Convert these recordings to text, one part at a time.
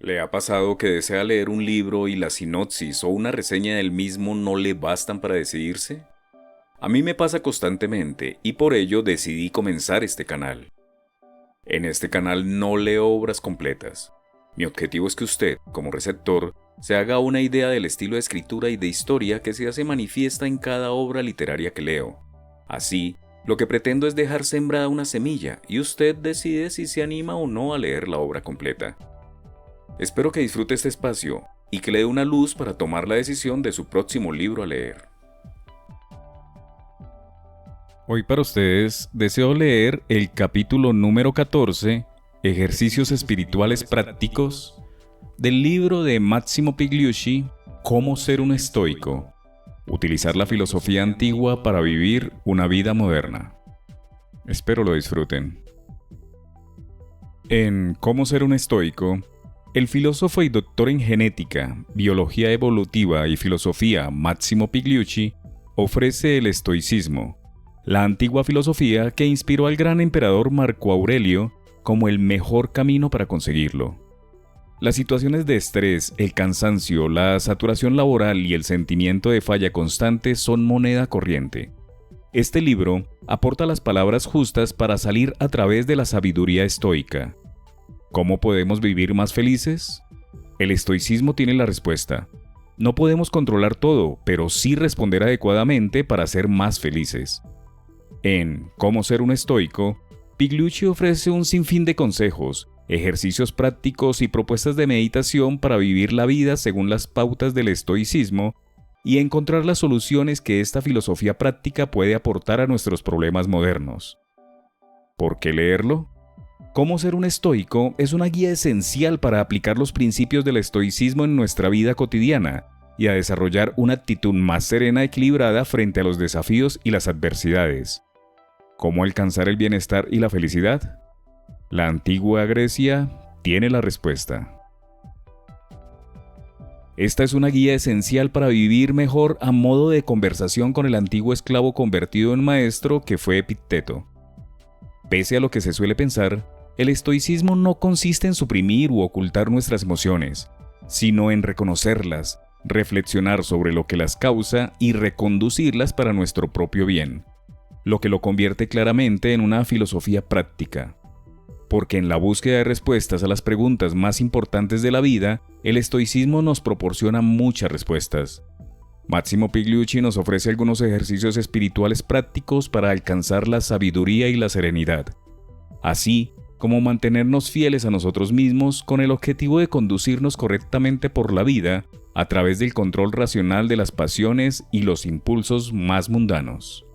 ¿Le ha pasado que desea leer un libro y la sinopsis o una reseña del mismo no le bastan para decidirse? A mí me pasa constantemente y por ello decidí comenzar este canal. En este canal no leo obras completas. Mi objetivo es que usted, como receptor, se haga una idea del estilo de escritura y de historia que se hace manifiesta en cada obra literaria que leo. Así, lo que pretendo es dejar sembrada una semilla y usted decide si se anima o no a leer la obra completa. Espero que disfrute este espacio y que le dé una luz para tomar la decisión de su próximo libro a leer. Hoy para ustedes deseo leer el capítulo número 14, Ejercicios Espirituales Prácticos, del libro de Máximo Pigliucci, Cómo ser un estoico. Utilizar la filosofía antigua para vivir una vida moderna. Espero lo disfruten. En Cómo ser un estoico, el filósofo y doctor en genética, biología evolutiva y filosofía Máximo Pigliucci ofrece el estoicismo, la antigua filosofía que inspiró al gran emperador Marco Aurelio como el mejor camino para conseguirlo. Las situaciones de estrés, el cansancio, la saturación laboral y el sentimiento de falla constante son moneda corriente. Este libro aporta las palabras justas para salir a través de la sabiduría estoica. ¿Cómo podemos vivir más felices? El estoicismo tiene la respuesta. No podemos controlar todo, pero sí responder adecuadamente para ser más felices. En Cómo ser un estoico, Pigliucci ofrece un sinfín de consejos, ejercicios prácticos y propuestas de meditación para vivir la vida según las pautas del estoicismo y encontrar las soluciones que esta filosofía práctica puede aportar a nuestros problemas modernos. ¿Por qué leerlo? Cómo ser un estoico es una guía esencial para aplicar los principios del estoicismo en nuestra vida cotidiana y a desarrollar una actitud más serena y equilibrada frente a los desafíos y las adversidades. ¿Cómo alcanzar el bienestar y la felicidad? La antigua Grecia tiene la respuesta. Esta es una guía esencial para vivir mejor a modo de conversación con el antiguo esclavo convertido en maestro que fue Epicteto. Pese a lo que se suele pensar, el estoicismo no consiste en suprimir u ocultar nuestras emociones, sino en reconocerlas, reflexionar sobre lo que las causa y reconducirlas para nuestro propio bien, lo que lo convierte claramente en una filosofía práctica. Porque en la búsqueda de respuestas a las preguntas más importantes de la vida, el estoicismo nos proporciona muchas respuestas. Máximo Pigliucci nos ofrece algunos ejercicios espirituales prácticos para alcanzar la sabiduría y la serenidad, así como mantenernos fieles a nosotros mismos con el objetivo de conducirnos correctamente por la vida a través del control racional de las pasiones y los impulsos más mundanos.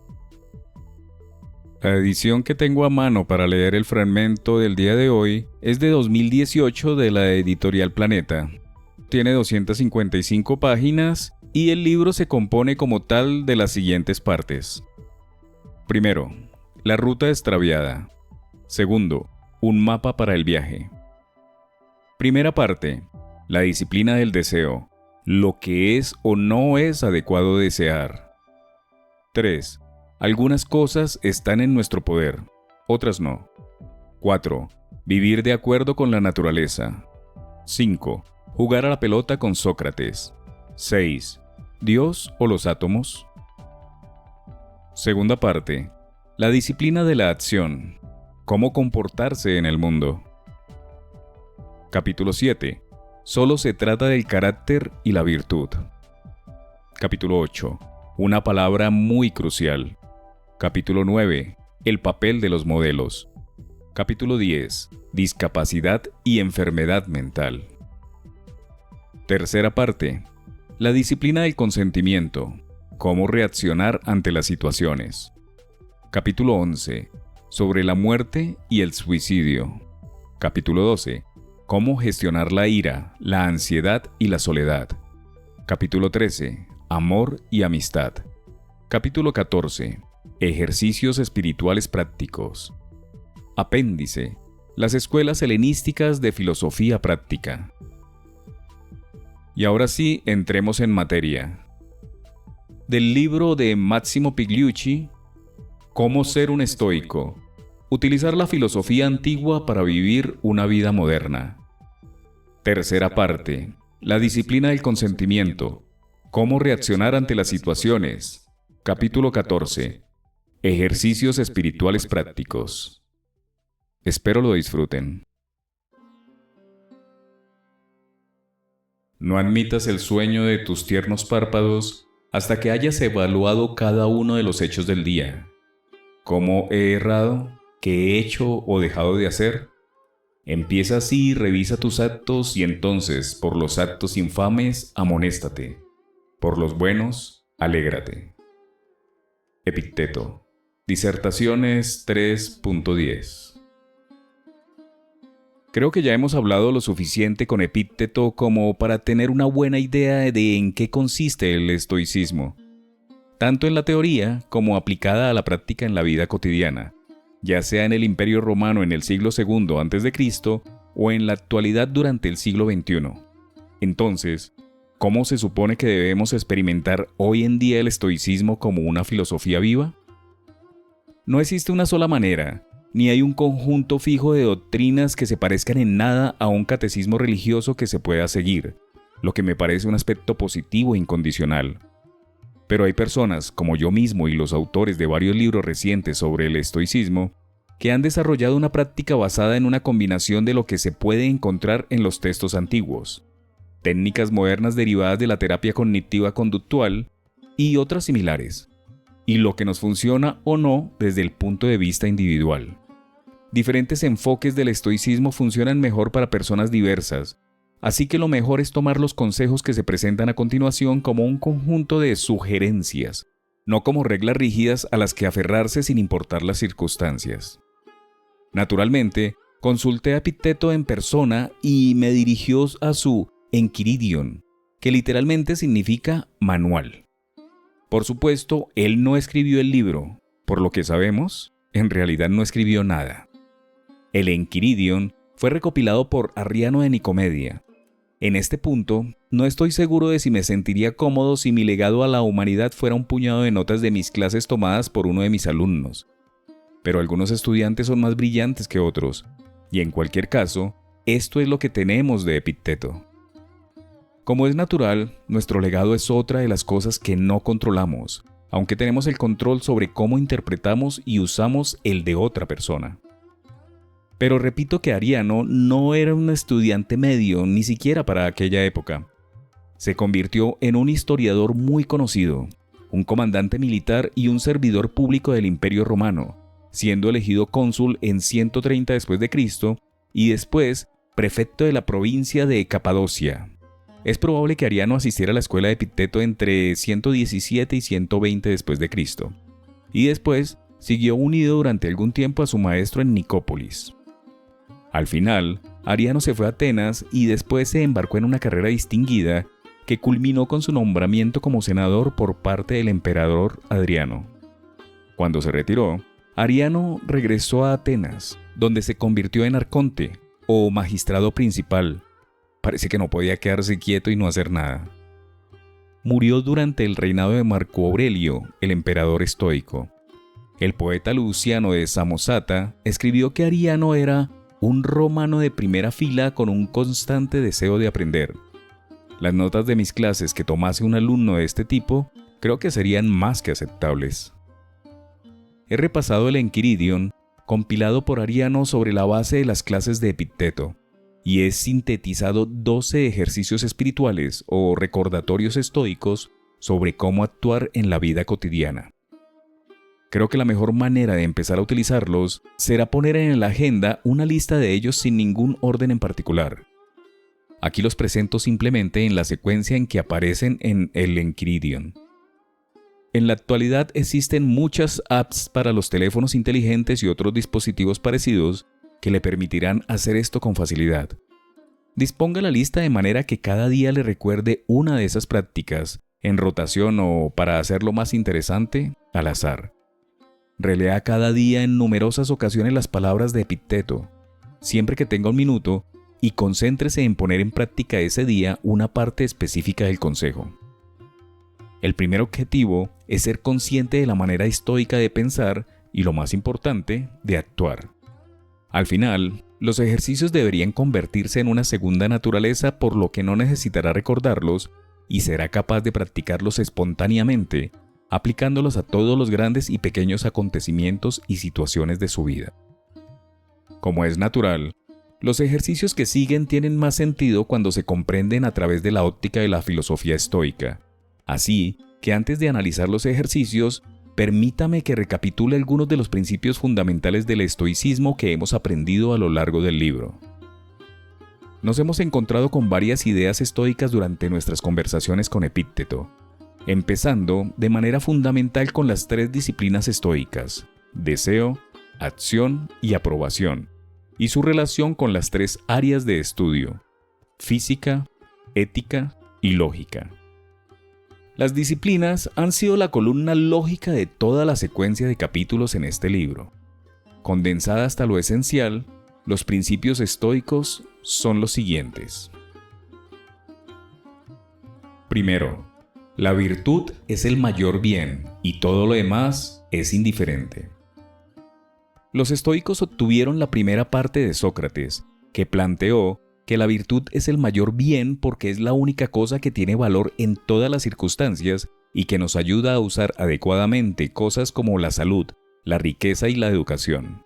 La edición que tengo a mano para leer el fragmento del día de hoy es de 2018 de la editorial Planeta. Tiene 255 páginas y el libro se compone como tal de las siguientes partes. Primero, la ruta extraviada. Segundo, un mapa para el viaje. Primera parte, la disciplina del deseo, lo que es o no es adecuado desear. 3. Algunas cosas están en nuestro poder, otras no. 4. Vivir de acuerdo con la naturaleza. 5. Jugar a la pelota con Sócrates. 6. ¿Dios o los átomos? Segunda parte. La disciplina de la acción. ¿Cómo comportarse en el mundo? Capítulo 7. Solo se trata del carácter y la virtud. Capítulo 8. Una palabra muy crucial. Capítulo 9. El papel de los modelos. Capítulo 10. Discapacidad y enfermedad mental. Tercera parte. La disciplina del consentimiento. Cómo reaccionar ante las situaciones. Capítulo 11. Sobre la muerte y el suicidio. Capítulo 12. Cómo gestionar la ira, la ansiedad y la soledad. Capítulo 13. Amor y amistad. Capítulo 14. Ejercicios espirituales prácticos. Apéndice. Las escuelas helenísticas de filosofía práctica. Y ahora sí, entremos en materia. Del libro de Máximo Pigliucci, Cómo ser un estoico. Utilizar la filosofía antigua para vivir una vida moderna. Tercera parte. La disciplina del consentimiento. Cómo reaccionar ante las situaciones. Capítulo 14. Ejercicios espirituales prácticos. Espero lo disfruten. No admitas el sueño de tus tiernos párpados hasta que hayas evaluado cada uno de los hechos del día. ¿Cómo he errado? ¿Qué he hecho o dejado de hacer? Empieza así y revisa tus actos y entonces, por los actos infames, amonéstate. Por los buenos, alégrate. Epicteto. Disertaciones 3.10. Creo que ya hemos hablado lo suficiente con Epicteto como para tener una buena idea de en qué consiste el estoicismo, tanto en la teoría como aplicada a la práctica en la vida cotidiana, ya sea en el Imperio Romano en el siglo II a.C. o en la actualidad durante el siglo XXI. Entonces, ¿cómo se supone que debemos experimentar hoy en día el estoicismo como una filosofía viva? No existe una sola manera, ni hay un conjunto fijo de doctrinas que se parezcan en nada a un catecismo religioso que se pueda seguir, lo que me parece un aspecto positivo e incondicional. Pero hay personas, como yo mismo y los autores de varios libros recientes sobre el estoicismo, que han desarrollado una práctica basada en una combinación de lo que se puede encontrar en los textos antiguos, técnicas modernas derivadas de la terapia cognitiva conductual y otras similares, y lo que nos funciona o no desde el punto de vista individual. Diferentes enfoques del estoicismo funcionan mejor para personas diversas, así que lo mejor es tomar los consejos que se presentan a continuación como un conjunto de sugerencias, no como reglas rígidas a las que aferrarse sin importar las circunstancias. Naturalmente, consulté a Epicteto en persona y me dirigió a su Enchiridion, que literalmente significa manual. Por supuesto, él no escribió el libro, por lo que sabemos, en realidad no escribió nada. El Enchiridion fue recopilado por Arriano de Nicomedia. En este punto, no estoy seguro de si me sentiría cómodo si mi legado a la humanidad fuera un puñado de notas de mis clases tomadas por uno de mis alumnos. Pero algunos estudiantes son más brillantes que otros, y en cualquier caso, esto es lo que tenemos de Epicteto. Como es natural, nuestro legado es otra de las cosas que no controlamos, aunque tenemos el control sobre cómo interpretamos y usamos el de otra persona. Pero repito que Arriano no era un estudiante medio, ni siquiera para aquella época. Se convirtió en un historiador muy conocido, un comandante militar y un servidor público del Imperio Romano, siendo elegido cónsul en 130 después de Cristo y después prefecto de la provincia de Capadocia. Es probable que Arriano asistiera a la escuela de Epicteto entre 117 y 120 después de Cristo, y después siguió unido durante algún tiempo a su maestro en Nicópolis. Al final, Arriano se fue a Atenas y después se embarcó en una carrera distinguida que culminó con su nombramiento como senador por parte del emperador Adriano. Cuando se retiró, Arriano regresó a Atenas, donde se convirtió en arconte, o magistrado principal. Parece que no podía quedarse quieto y no hacer nada. Murió durante el reinado de Marco Aurelio, el emperador estoico. El poeta Luciano de Samosata escribió que Arriano era un romano de primera fila con un constante deseo de aprender. Las notas de mis clases que tomase un alumno de este tipo creo que serían más que aceptables. He repasado el Enchiridion, compilado por Arriano sobre la base de las clases de Epicteto, y he sintetizado 12 ejercicios espirituales o recordatorios estoicos sobre cómo actuar en la vida cotidiana. Creo que la mejor manera de empezar a utilizarlos será poner en la agenda una lista de ellos sin ningún orden en particular. Aquí los presento simplemente en la secuencia en que aparecen en el Enchiridion. En la actualidad existen muchas apps para los teléfonos inteligentes y otros dispositivos parecidos que le permitirán hacer esto con facilidad. Disponga la lista de manera que cada día le recuerde una de esas prácticas, en rotación o, para hacerlo más interesante, al azar. Relea cada día en numerosas ocasiones las palabras de Epicteto, siempre que tenga un minuto, y concéntrese en poner en práctica ese día una parte específica del consejo. El primer objetivo es ser consciente de la manera estoica de pensar y, lo más importante, de actuar. Al final, Los ejercicios deberían convertirse en una segunda naturaleza, por lo que no necesitará recordarlos y será capaz de practicarlos espontáneamente, aplicándolos a todos los grandes y pequeños acontecimientos y situaciones de su vida. Como es natural, los ejercicios que siguen tienen más sentido cuando se comprenden a través de la óptica de la filosofía estoica. Así que antes de analizar los ejercicios, permítame que recapitule algunos de los principios fundamentales del estoicismo que hemos aprendido a lo largo del libro. Nos hemos encontrado con varias ideas estoicas durante nuestras conversaciones con Epicteto, empezando de manera fundamental con las 3 disciplinas estoicas: deseo, acción y aprobación, y su relación con las 3 áreas de estudio: física, ética y lógica. Las disciplinas han sido la columna lógica de toda la secuencia de capítulos en este libro. Condensada hasta lo esencial, los principios estoicos son los siguientes. Primero, la virtud es el mayor bien y todo lo demás es indiferente. Los estoicos obtuvieron la primera parte de Sócrates, que planteó que la virtud es el mayor bien porque es la única cosa que tiene valor en todas las circunstancias y que nos ayuda a usar adecuadamente cosas como la salud, la riqueza y la educación.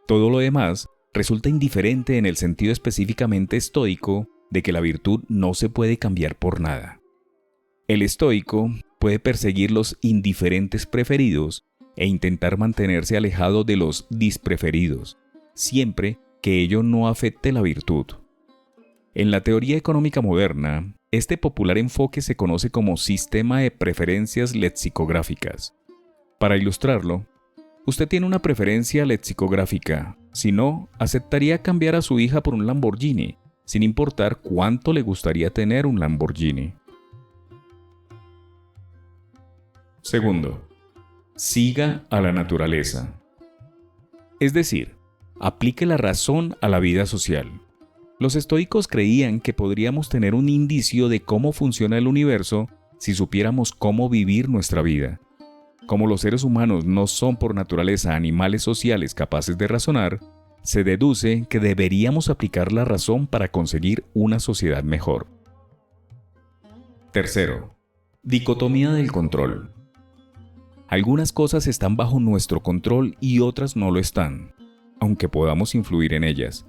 Todo lo demás resulta indiferente en el sentido específicamente estoico de que la virtud no se puede cambiar por nada. El estoico puede perseguir los indiferentes preferidos e intentar mantenerse alejado de los dispreferidos, siempre que ello no afecte la virtud. En la teoría económica moderna, este popular enfoque se conoce como sistema de preferencias lexicográficas. Para ilustrarlo, usted tiene una preferencia lexicográfica, si no, aceptaría cambiar a su hija por un Lamborghini, sin importar cuánto le gustaría tener un Lamborghini. Segundo, siga a la naturaleza. Es decir, aplique la razón a la vida social. Los estoicos creían que podríamos tener un indicio de cómo funciona el universo si supiéramos cómo vivir nuestra vida. Como los seres humanos no son por naturaleza animales sociales capaces de razonar, se deduce que deberíamos aplicar la razón para conseguir una sociedad mejor. Tercero, dicotomía del control. Algunas cosas están bajo nuestro control y otras no lo están, aunque podamos influir en ellas.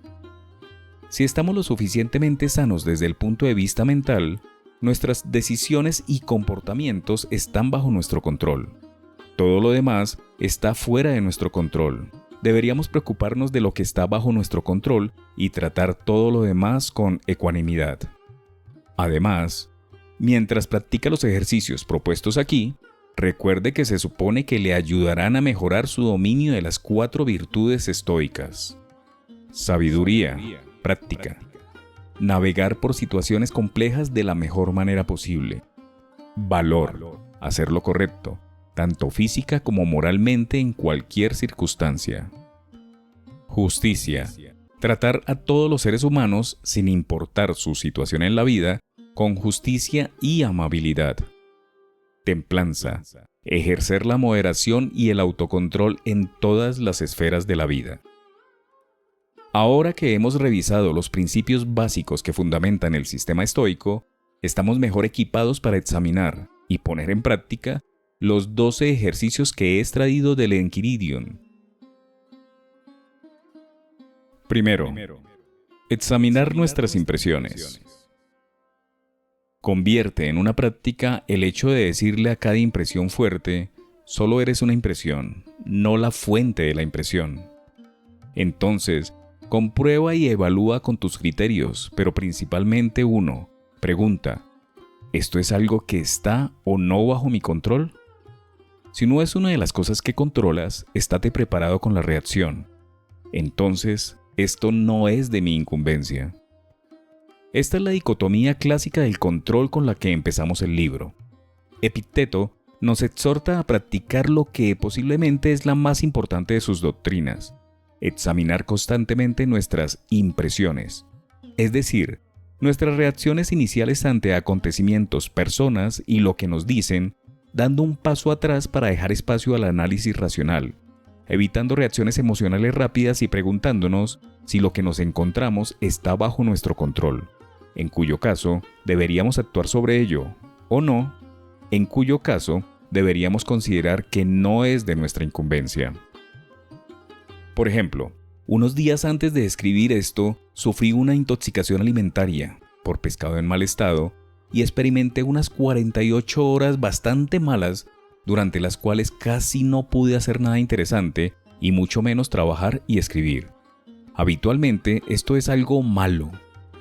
Si estamos lo suficientemente sanos desde el punto de vista mental, nuestras decisiones y comportamientos están bajo nuestro control. Todo lo demás está fuera de nuestro control. Deberíamos preocuparnos de lo que está bajo nuestro control y tratar todo lo demás con ecuanimidad. Además, mientras practica los ejercicios propuestos aquí, recuerde que se supone que le ayudarán a mejorar su dominio de las 4 virtudes estoicas: sabiduría, práctica, navegar por situaciones complejas de la mejor manera posible, valor, hacer lo correcto, tanto física como moralmente en cualquier circunstancia, justicia, tratar a todos los seres humanos sin importar su situación en la vida, con justicia y amabilidad, templanza, ejercer la moderación y el autocontrol en todas las esferas de la vida. Ahora que hemos revisado los principios básicos que fundamentan el sistema estoico, estamos mejor equipados para examinar y poner en práctica los 12 ejercicios que he extraído del Enquiridion. Primero, examinar nuestras impresiones. Convierte en una práctica el hecho de decirle a cada impresión fuerte: solo eres una impresión, no la fuente de la impresión. Entonces, comprueba y evalúa con tus criterios, pero principalmente uno. Pregunta: ¿esto es algo que está o no bajo mi control? Si no es una de las cosas que controlas, estate preparado con la reacción. Entonces, esto no es de mi incumbencia. Esta es la dicotomía clásica del control con la que empezamos el libro. Epicteto nos exhorta a practicar lo que posiblemente es la más importante de sus doctrinas: examinar constantemente nuestras impresiones, es decir, nuestras reacciones iniciales ante acontecimientos, personas y lo que nos dicen, dando un paso atrás para dejar espacio al análisis racional, evitando reacciones emocionales rápidas y preguntándonos si lo que nos encontramos está bajo nuestro control, en cuyo caso deberíamos actuar sobre ello, o no, en cuyo caso deberíamos considerar que no es de nuestra incumbencia. Por ejemplo, unos días antes de escribir esto, sufrí una intoxicación alimentaria por pescado en mal estado y experimenté unas 48 horas bastante malas, durante las cuales casi no pude hacer nada interesante y mucho menos trabajar y escribir. Habitualmente esto es algo malo,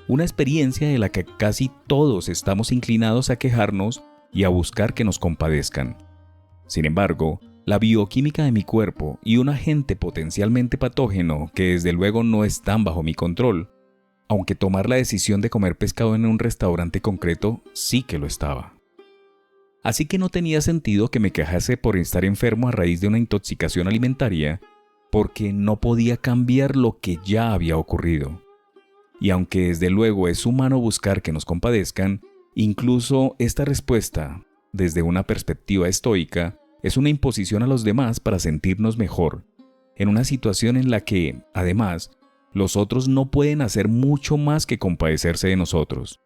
una experiencia de la que casi todos estamos inclinados a quejarnos y a buscar que nos compadezcan. Sin embargo, la bioquímica de mi cuerpo y un agente potencialmente patógeno que desde luego no están bajo mi control, aunque tomar la decisión de comer pescado en un restaurante concreto sí que lo estaba. Así que no tenía sentido que me quejase por estar enfermo a raíz de una intoxicación alimentaria, porque no podía cambiar lo que ya había ocurrido. Y aunque desde luego es humano buscar que nos compadezcan, incluso esta respuesta, desde una perspectiva estoica, es una imposición a los demás para sentirnos mejor, en una situación en la que, además, los otros no pueden hacer mucho más que compadecerse de nosotros.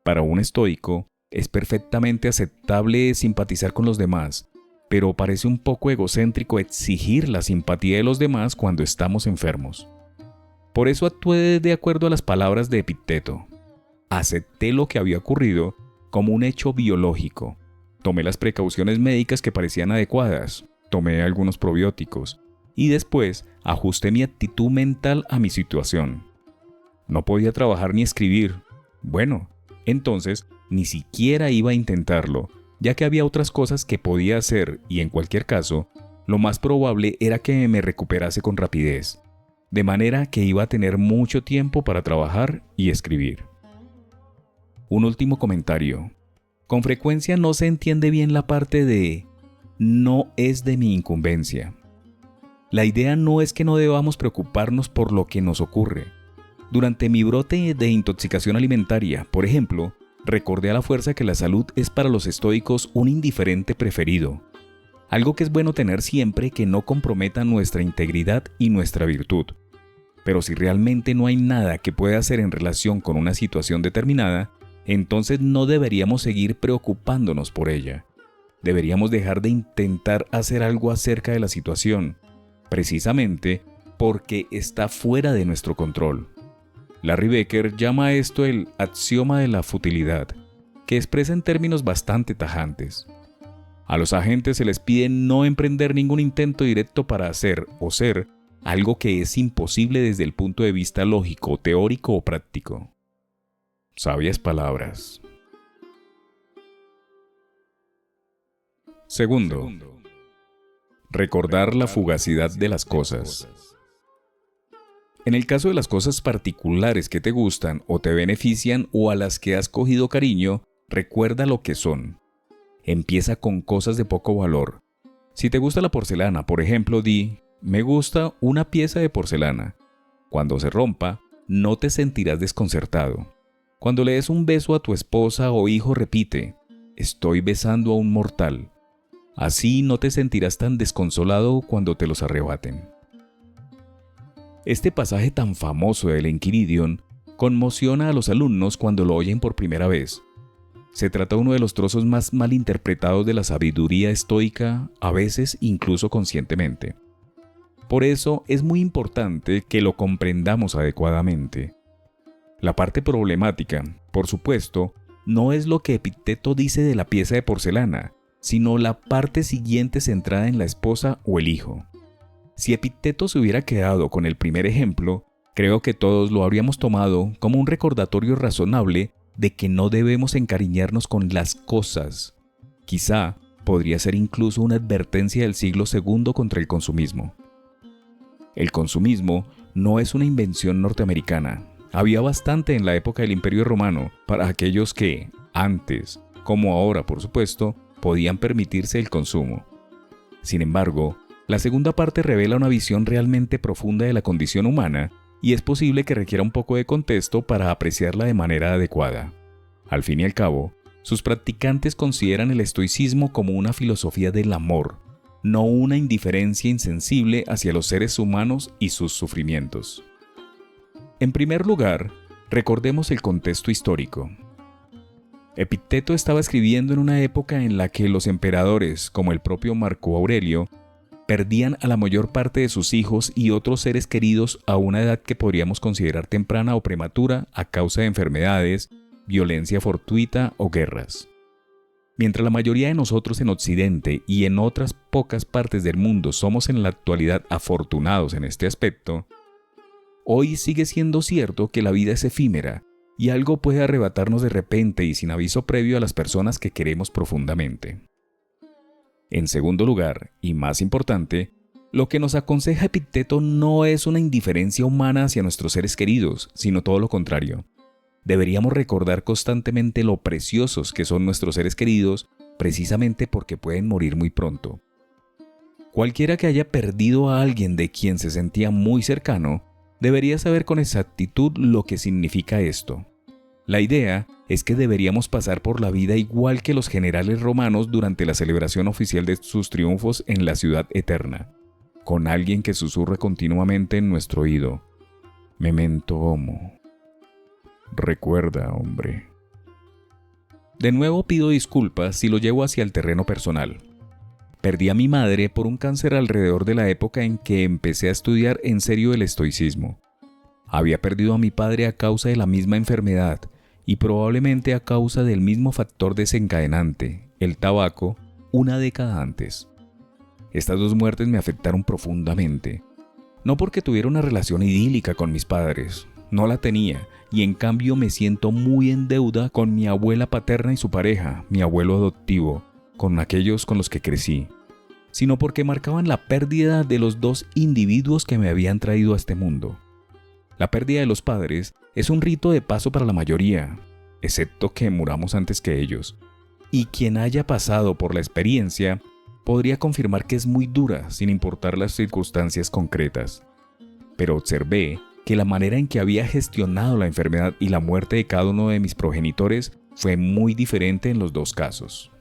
Para un estoico, es perfectamente aceptable simpatizar con los demás, pero parece un poco egocéntrico exigir la simpatía de los demás cuando estamos enfermos. Por eso actué de acuerdo a las palabras de Epicteto. Acepté lo que había ocurrido como un hecho biológico. Tomé las precauciones médicas que parecían adecuadas, tomé algunos probióticos y después ajusté mi actitud mental a mi situación. No podía trabajar ni escribir. Bueno, entonces ni siquiera iba a intentarlo, ya que había otras cosas que podía hacer y en cualquier caso, lo más probable era que me recuperase con rapidez, de manera que iba a tener mucho tiempo para trabajar y escribir. Un último comentario. Con frecuencia no se entiende bien la parte de no es de mi incumbencia. La idea no es que no debamos preocuparnos por lo que nos ocurre. Durante mi brote de intoxicación alimentaria, por ejemplo, recordé a la fuerza que la salud es para los estoicos un indiferente preferido, algo que es bueno tener siempre que no comprometa nuestra integridad y nuestra virtud. Pero si realmente no hay nada que pueda hacer en relación con una situación determinada, entonces no deberíamos seguir preocupándonos por ella. Deberíamos dejar de intentar hacer algo acerca de la situación, precisamente porque está fuera de nuestro control. Larry Becker llama a esto el axioma de la futilidad, que expresa en términos bastante tajantes. A los agentes se les pide no emprender ningún intento directo para hacer o ser algo que es imposible desde el punto de vista lógico, teórico o práctico. Sabias palabras. Segundo, recordar la fugacidad de las cosas. En el caso de las cosas particulares que te gustan o te benefician o a las que has cogido cariño, recuerda lo que son. Empieza con cosas de poco valor. Si te gusta la porcelana, por ejemplo, di, me gusta una pieza de porcelana. Cuando se rompa, no te sentirás desconcertado. Cuando le des un beso a tu esposa o hijo, repite, estoy besando a un mortal. Así no te sentirás tan desconsolado cuando te los arrebaten. Este pasaje tan famoso del Enquiridion conmociona a los alumnos cuando lo oyen por primera vez. Se trata de uno de los trozos más mal interpretados de la sabiduría estoica, a veces incluso conscientemente. Por eso es muy importante que lo comprendamos adecuadamente. La parte problemática, por supuesto, no es lo que Epicteto dice de la pieza de porcelana, sino la parte siguiente centrada en la esposa o el hijo. Si Epicteto se hubiera quedado con el primer ejemplo, creo que todos lo habríamos tomado como un recordatorio razonable de que no debemos encariñarnos con las cosas. Quizá podría ser incluso una advertencia del siglo II contra el consumismo. El consumismo no es una invención norteamericana. Había bastante en la época del Imperio Romano para aquellos que, antes, como ahora por supuesto, podían permitirse el consumo. Sin embargo, la segunda parte revela una visión realmente profunda de la condición humana y es posible que requiera un poco de contexto para apreciarla de manera adecuada. Al fin y al cabo, sus practicantes consideran el estoicismo como una filosofía del amor, no una indiferencia insensible hacia los seres humanos y sus sufrimientos. En primer lugar, recordemos el contexto histórico. Epicteto estaba escribiendo en una época en la que los emperadores, como el propio Marco Aurelio, perdían a la mayor parte de sus hijos y otros seres queridos a una edad que podríamos considerar temprana o prematura a causa de enfermedades, violencia fortuita o guerras. Mientras la mayoría de nosotros en Occidente y en otras pocas partes del mundo somos en la actualidad afortunados en este aspecto, hoy sigue siendo cierto que la vida es efímera y algo puede arrebatarnos de repente y sin aviso previo a las personas que queremos profundamente. En segundo lugar, y más importante, lo que nos aconseja Epicteto no es una indiferencia humana hacia nuestros seres queridos, sino todo lo contrario. Deberíamos recordar constantemente lo preciosos que son nuestros seres queridos, precisamente porque pueden morir muy pronto. Cualquiera que haya perdido a alguien de quien se sentía muy cercano, debería saber con exactitud lo que significa esto. La idea es que deberíamos pasar por la vida igual que los generales romanos durante la celebración oficial de sus triunfos en la ciudad eterna, con alguien que susurra continuamente en nuestro oído: Memento homo. Recuerda, hombre. De nuevo pido disculpas si lo llevo hacia el terreno personal. Perdí a mi madre por un cáncer alrededor de la época en que empecé a estudiar en serio el estoicismo. Había perdido a mi padre a causa de la misma enfermedad y probablemente a causa del mismo factor desencadenante, el tabaco, una década antes. Estas dos muertes me afectaron profundamente. No porque tuviera una relación idílica con mis padres, no la tenía, y en cambio me siento muy en deuda con mi abuela paterna y su pareja, mi abuelo adoptivo, con aquellos con los que crecí, sino porque marcaban la pérdida de los dos individuos que me habían traído a este mundo. La pérdida de los padres es un rito de paso para la mayoría, excepto que muramos antes que ellos, y quien haya pasado por la experiencia podría confirmar que es muy dura sin importar las circunstancias concretas. Pero observé que la manera en que había gestionado la enfermedad y la muerte de cada uno de mis progenitores fue muy diferente en los dos casos.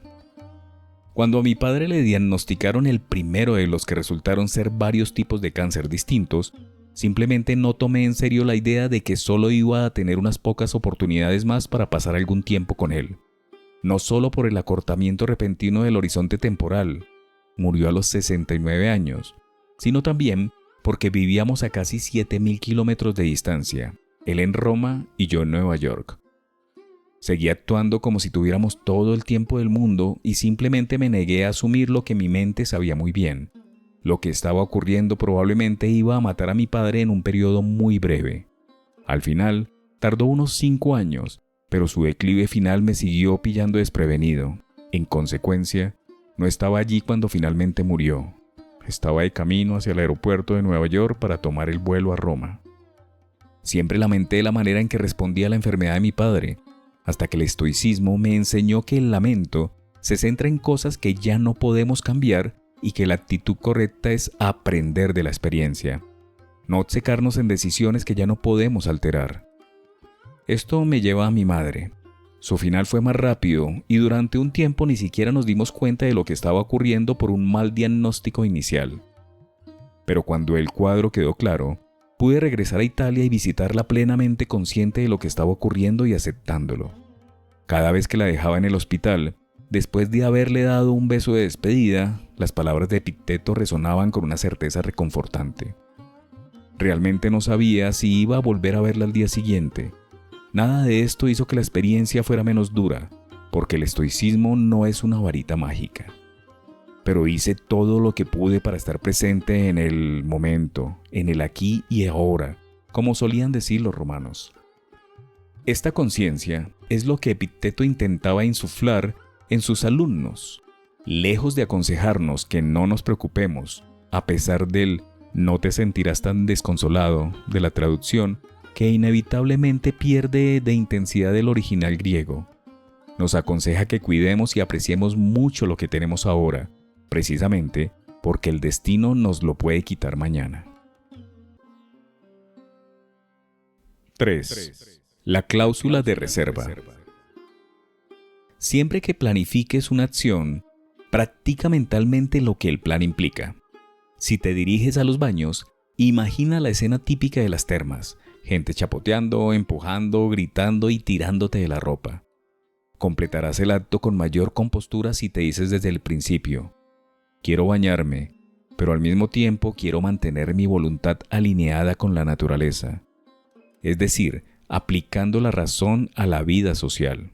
Cuando a mi padre le diagnosticaron el primero de los que resultaron ser varios tipos de cáncer distintos, simplemente no tomé en serio la idea de que solo iba a tener unas pocas oportunidades más para pasar algún tiempo con él. No solo por el acortamiento repentino del horizonte temporal, murió a los 69 años, sino también porque vivíamos a casi 7.000 kilómetros de distancia, él en Roma y yo en Nueva York. Seguí actuando como si tuviéramos todo el tiempo del mundo y simplemente me negué a asumir lo que mi mente sabía muy bien. Lo que estaba ocurriendo probablemente iba a matar a mi padre en un periodo muy breve. Al final, tardó unos 5 años, pero su declive final me siguió pillando desprevenido. En consecuencia, no estaba allí cuando finalmente murió. Estaba de camino hacia el aeropuerto de Nueva York para tomar el vuelo a Roma. Siempre lamenté la manera en que respondía a la enfermedad de mi padre, hasta que el estoicismo me enseñó que el lamento se centra en cosas que ya no podemos cambiar y que la actitud correcta es aprender de la experiencia, no obcecarnos en decisiones que ya no podemos alterar. Esto me lleva a mi madre. Su final fue más rápido y durante un tiempo ni siquiera nos dimos cuenta de lo que estaba ocurriendo por un mal diagnóstico inicial. Pero cuando el cuadro quedó claro, pude regresar a Italia y visitarla plenamente consciente de lo que estaba ocurriendo y aceptándolo. Cada vez que la dejaba en el hospital, después de haberle dado un beso de despedida, las palabras de Epicteto resonaban con una certeza reconfortante. Realmente no sabía si iba a volver a verla al día siguiente. Nada de esto hizo que la experiencia fuera menos dura, porque el estoicismo no es una varita mágica. Pero hice todo lo que pude para estar presente en el momento, en el aquí y ahora, como solían decir los romanos. Esta conciencia es lo que Epicteto intentaba insuflar en sus alumnos, lejos de aconsejarnos que no nos preocupemos, a pesar del «no te sentirás tan desconsolado» de la traducción, que inevitablemente pierde de intensidad el original griego. Nos aconseja que cuidemos y apreciemos mucho lo que tenemos ahora, precisamente porque el destino nos lo puede quitar mañana. 3. La cláusula de reserva. Siempre que planifiques una acción, Practica mentalmente lo que el plan implica. Si te diriges a los baños, imagina la escena típica de las termas, gente chapoteando, empujando, gritando y tirándote de la ropa. Completarás el acto con mayor compostura si te dices desde el principio: quiero bañarme, pero al mismo tiempo quiero mantener mi voluntad alineada con la naturaleza. Es decir, aplicando la razón a la vida social.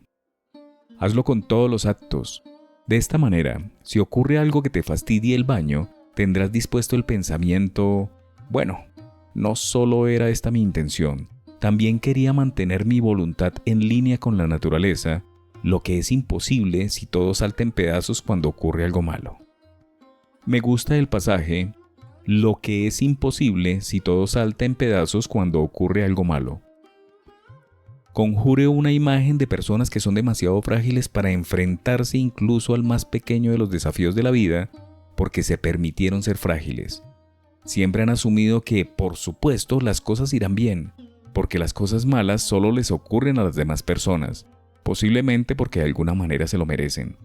Hazlo con todos los actos. De esta manera, si ocurre algo que te fastidie el baño, tendrás dispuesto el pensamiento: bueno, no solo era esta mi intención, también quería mantener mi voluntad en línea con la naturaleza, lo que es imposible si todo salta en pedazos cuando ocurre algo malo. Me gusta el pasaje: lo que es imposible si todo salta en pedazos cuando ocurre algo malo. Conjure una imagen de personas que son demasiado frágiles para enfrentarse incluso al más pequeño de los desafíos de la vida, porque se permitieron ser frágiles. Siempre han asumido que, por supuesto, las cosas irán bien, porque las cosas malas solo les ocurren a las demás personas, posiblemente porque de alguna manera se lo merecen.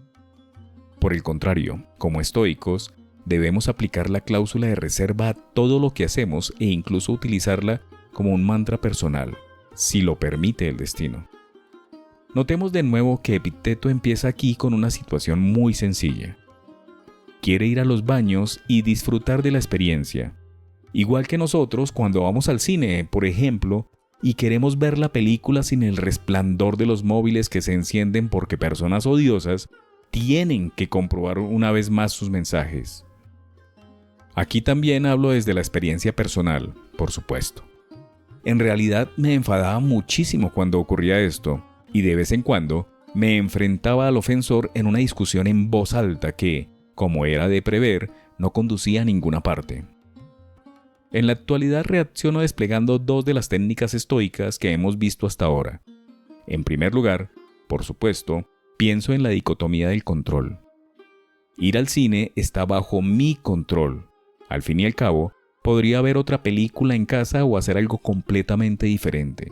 Por el contrario, como estoicos, debemos aplicar la cláusula de reserva a todo lo que hacemos e incluso utilizarla como un mantra personal, si lo permite el destino. Notemos de nuevo que Epicteto empieza aquí con una situación muy sencilla. Quiere ir a los baños y disfrutar de la experiencia. Igual que nosotros cuando vamos al cine, por ejemplo, y queremos ver la película sin el resplandor de los móviles que se encienden porque personas odiosas tienen que comprobar una vez más sus mensajes. Aquí también hablo desde la experiencia personal, por supuesto. En realidad me enfadaba muchísimo cuando ocurría esto, y de vez en cuando me enfrentaba al ofensor en una discusión en voz alta que, como era de prever, no conducía a ninguna parte. En la actualidad reacciono desplegando dos de las técnicas estoicas que hemos visto hasta ahora. En primer lugar, por supuesto, pienso en la dicotomía del control. Ir al cine está bajo mi control. Al fin y al cabo, podría ver otra película en casa o hacer algo completamente diferente.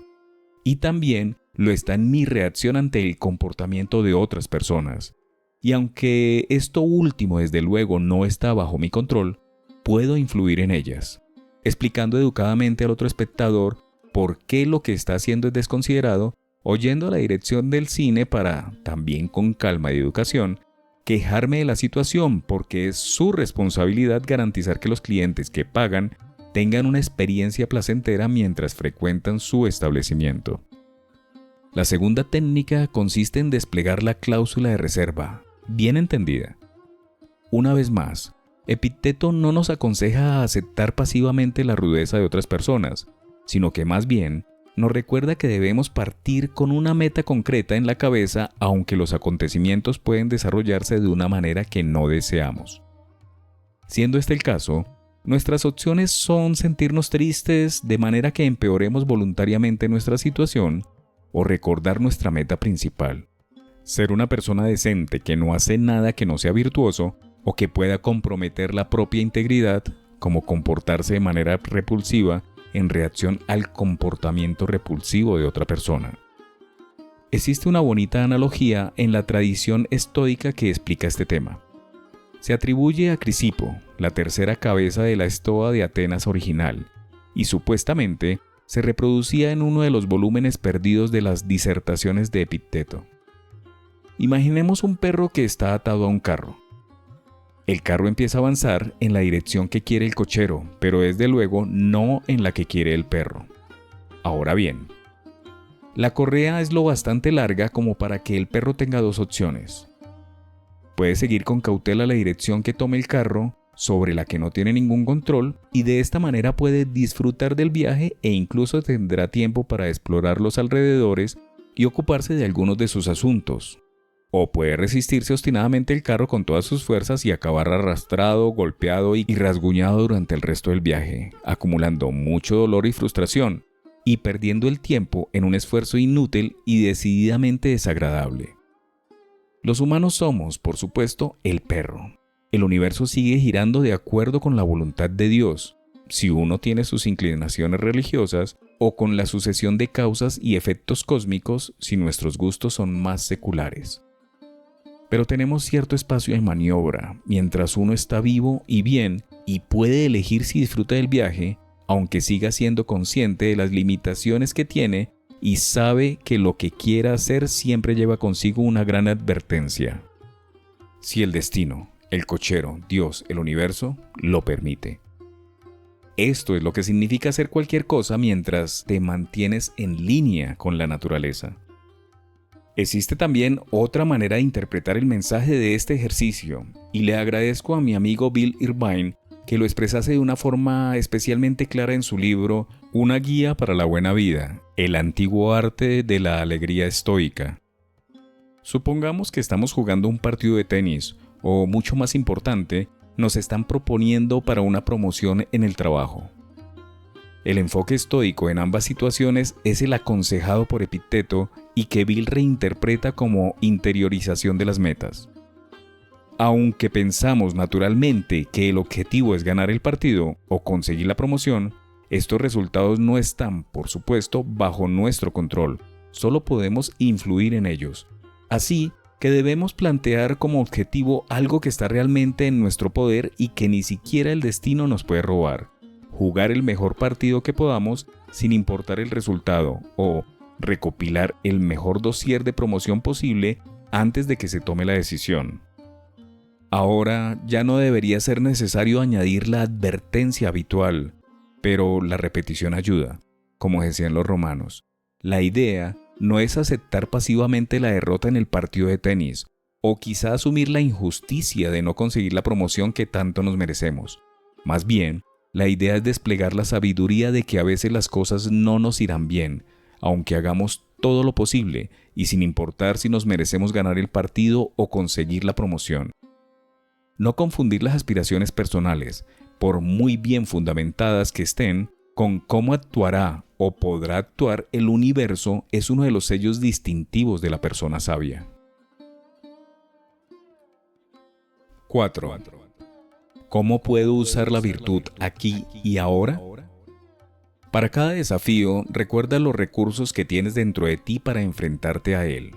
Y también lo está en mi reacción ante el comportamiento de otras personas. Y aunque esto último desde luego no está bajo mi control, puedo influir en ellas, explicando educadamente al otro espectador por qué lo que está haciendo es desconsiderado, o yendo a la dirección del cine para, también con calma y educación, quejarme de la situación porque es su responsabilidad garantizar que los clientes que pagan tengan una experiencia placentera mientras frecuentan su establecimiento. La segunda técnica consiste en desplegar la cláusula de reserva, bien entendida. Una vez más, Epicteto no nos aconseja aceptar pasivamente la rudeza de otras personas, sino que más bien nos recuerda que debemos partir con una meta concreta en la cabeza, aunque los acontecimientos pueden desarrollarse de una manera que no deseamos. Siendo este el caso, nuestras opciones son sentirnos tristes de manera que empeoremos voluntariamente nuestra situación, o recordar nuestra meta principal: ser una persona decente que no hace nada que no sea virtuoso o que pueda comprometer la propia integridad, como comportarse de manera repulsiva en reacción al comportamiento repulsivo de otra persona. Existe una bonita analogía en la tradición estoica que explica este tema. Se atribuye a Crisipo, la tercera cabeza de la Estoa de Atenas original, y supuestamente se reproducía en uno de los volúmenes perdidos de las disertaciones de Epicteto. Imaginemos un perro que está atado a un carro. El carro empieza a avanzar en la dirección que quiere el cochero, pero desde luego no en la que quiere el perro. Ahora bien, la correa es lo bastante larga como para que el perro tenga dos opciones. Puede seguir con cautela la dirección que tome el carro, sobre la que no tiene ningún control, y de esta manera puede disfrutar del viaje e incluso tendrá tiempo para explorar los alrededores y ocuparse de algunos de sus asuntos. O puede resistirse obstinadamente el carro con todas sus fuerzas y acabar arrastrado, golpeado y rasguñado durante el resto del viaje, acumulando mucho dolor y frustración, y perdiendo el tiempo en un esfuerzo inútil y decididamente desagradable. Los humanos somos, por supuesto, el perro. El universo sigue girando de acuerdo con la voluntad de Dios, si uno tiene sus inclinaciones religiosas, o con la sucesión de causas y efectos cósmicos si nuestros gustos son más seculares. pero tenemos cierto espacio de maniobra mientras uno está vivo y bien y puede elegir si disfruta del viaje, aunque siga siendo consciente de las limitaciones que tiene y sabe que lo que quiera hacer siempre lleva consigo una gran advertencia. Si el destino, el cochero, Dios, el universo, lo permite. Esto es lo que significa hacer cualquier cosa mientras te mantienes en línea con la naturaleza. Existe también otra manera de interpretar el mensaje de este ejercicio, y le agradezco a mi amigo Bill Irvine que lo expresase de una forma especialmente clara en su libro Una guía para la buena vida, el antiguo arte de la alegría estoica. Supongamos que estamos jugando un partido de tenis, o mucho más importante, nos están proponiendo para una promoción en el trabajo. El enfoque estoico en ambas situaciones es el aconsejado por Epicteto y que Bill reinterpreta como interiorización de las metas. Aunque pensamos naturalmente que el objetivo es ganar el partido o conseguir la promoción, estos resultados no están, por supuesto, bajo nuestro control, solo podemos influir en ellos. Así que debemos plantear como objetivo algo que está realmente en nuestro poder y que ni siquiera el destino nos puede robar. Jugar el mejor partido que podamos sin importar el resultado o recopilar el mejor dossier de promoción posible antes de que se tome la decisión. Ahora ya no debería ser necesario añadir la advertencia habitual, pero la repetición ayuda, como decían los romanos. La idea no es aceptar pasivamente la derrota en el partido de tenis, o quizá asumir la injusticia de no conseguir la promoción que tanto nos merecemos. Más bien, la idea es desplegar la sabiduría de que a veces las cosas no nos irán bien, aunque hagamos todo lo posible y sin importar si nos merecemos ganar el partido o conseguir la promoción. No confundir las aspiraciones personales, por muy bien fundamentadas que estén, con cómo actuará o podrá actuar el universo es uno de los sellos distintivos de la persona sabia. 4. ¿Cómo puedo usar la virtud aquí y ahora? Para cada desafío, recuerda los recursos que tienes dentro de ti para enfrentarte a él.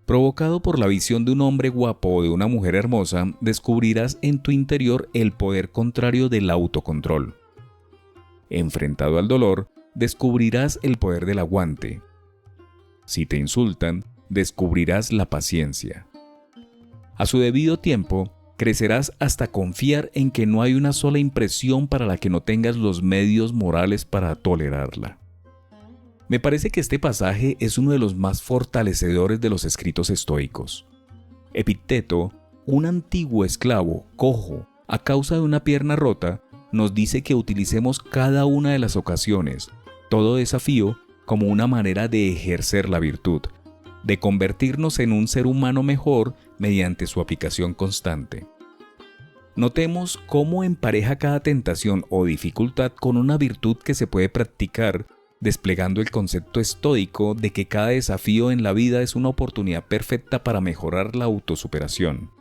Provocado por la visión de un hombre guapo o de una mujer hermosa, descubrirás en tu interior el poder contrario del autocontrol. Enfrentado al dolor, descubrirás el poder del aguante. Si te insultan, descubrirás la paciencia. A su debido tiempo, crecerás hasta confiar en que no hay una sola impresión para la que no tengas los medios morales para tolerarla. Me parece que este pasaje es uno de los más fortalecedores de los escritos estoicos. Epicteto, un antiguo esclavo cojo a causa de una pierna rota, nos dice que utilicemos cada una de las ocasiones, todo desafío, como una manera de ejercer la virtud, de convertirnos en un ser humano mejor mediante su aplicación constante. Notemos cómo empareja cada tentación o dificultad con una virtud que se puede practicar, desplegando el concepto estoico de que cada desafío en la vida es una oportunidad perfecta para mejorar la autosuperación.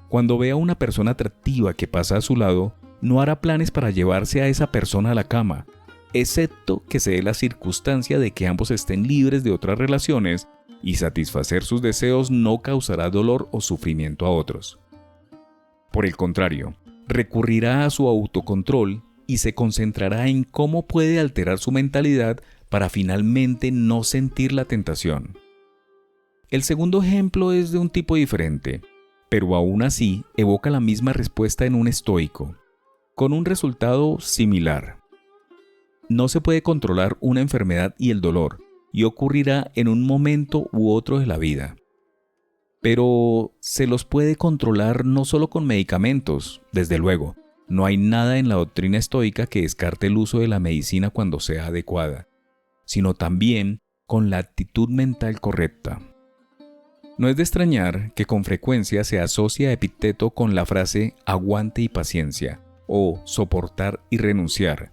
Cuando vea a una persona atractiva que pasa a su lado, no hará planes para llevarse a esa persona a la cama, excepto que se dé la circunstancia de que ambos estén libres de otras relaciones y satisfacer sus deseos no causará dolor o sufrimiento a otros. Por el contrario, recurrirá a su autocontrol y se concentrará en cómo puede alterar su mentalidad para finalmente no sentir la tentación. El segundo ejemplo es de un tipo diferente, pero aún así evoca la misma respuesta en un estoico, con un resultado similar. No se puede controlar una enfermedad y el dolor, y ocurrirá en un momento u otro de la vida. Pero se los puede controlar no solo con medicamentos, desde luego. No hay nada en la doctrina estoica que descarte el uso de la medicina cuando sea adecuada, sino también con la actitud mental correcta. No es de extrañar que con frecuencia se asocia a Epicteto con la frase aguante y paciencia, o soportar y renunciar.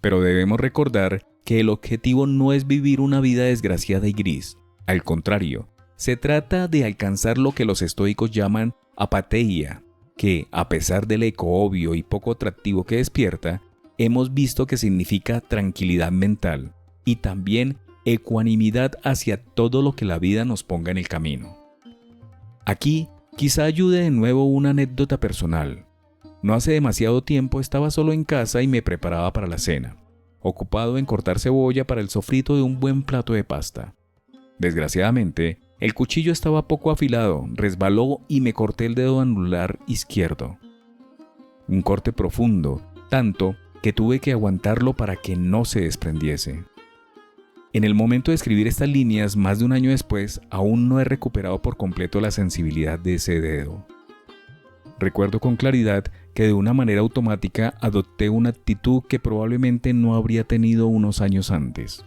Pero debemos recordar que el objetivo no es vivir una vida desgraciada y gris. Al contrario, se trata de alcanzar lo que los estoicos llaman apatheia, que, a pesar del eco obvio y poco atractivo que despierta, hemos visto que significa tranquilidad mental y también ecuanimidad hacia todo lo que la vida nos ponga en el camino. Aquí quizá ayude de nuevo una anécdota personal. No hace demasiado tiempo estaba solo en casa y me preparaba para la cena, ocupado en cortar cebolla para el sofrito de un buen plato de pasta. Desgraciadamente, el cuchillo estaba poco afilado, resbaló y me corté el dedo anular izquierdo. Un corte profundo, tanto que tuve que aguantarlo para que no se desprendiese. En el momento de escribir estas líneas, más de un año después, aún no he recuperado por completo la sensibilidad de ese dedo. Recuerdo con claridad que de una manera automática adopté una actitud que probablemente no habría tenido unos años antes.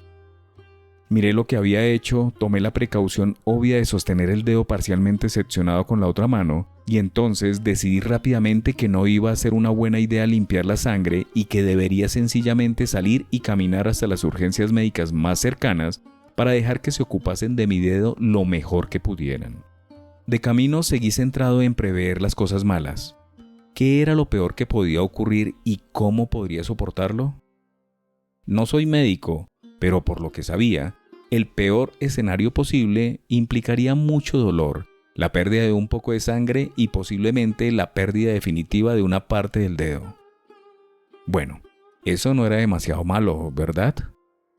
Miré lo que había hecho, tomé la precaución obvia de sostener el dedo parcialmente seccionado con la otra mano, y entonces decidí rápidamente que no iba a ser una buena idea limpiar la sangre y que debería sencillamente salir y caminar hasta las urgencias médicas más cercanas para dejar que se ocupasen de mi dedo lo mejor que pudieran. De camino seguí centrado en prever las cosas malas. ¿Qué era lo peor que podía ocurrir y cómo podría soportarlo? No soy médico, pero por lo que sabía, el peor escenario posible implicaría mucho dolor, la pérdida de un poco de sangre y posiblemente la pérdida definitiva de una parte del dedo. Bueno, eso no era demasiado malo, ¿verdad?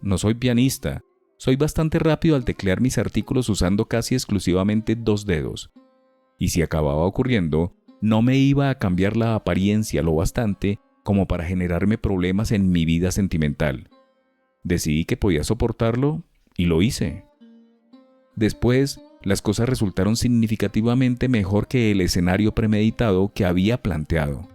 No soy pianista. Soy bastante rápido al teclear mis artículos usando casi exclusivamente 2 dedos. Y si acababa ocurriendo, no me iba a cambiar la apariencia lo bastante como para generarme problemas en mi vida sentimental. Decidí que podía soportarlo y lo hice. Después, las cosas resultaron significativamente mejor que el escenario premeditado que había planteado.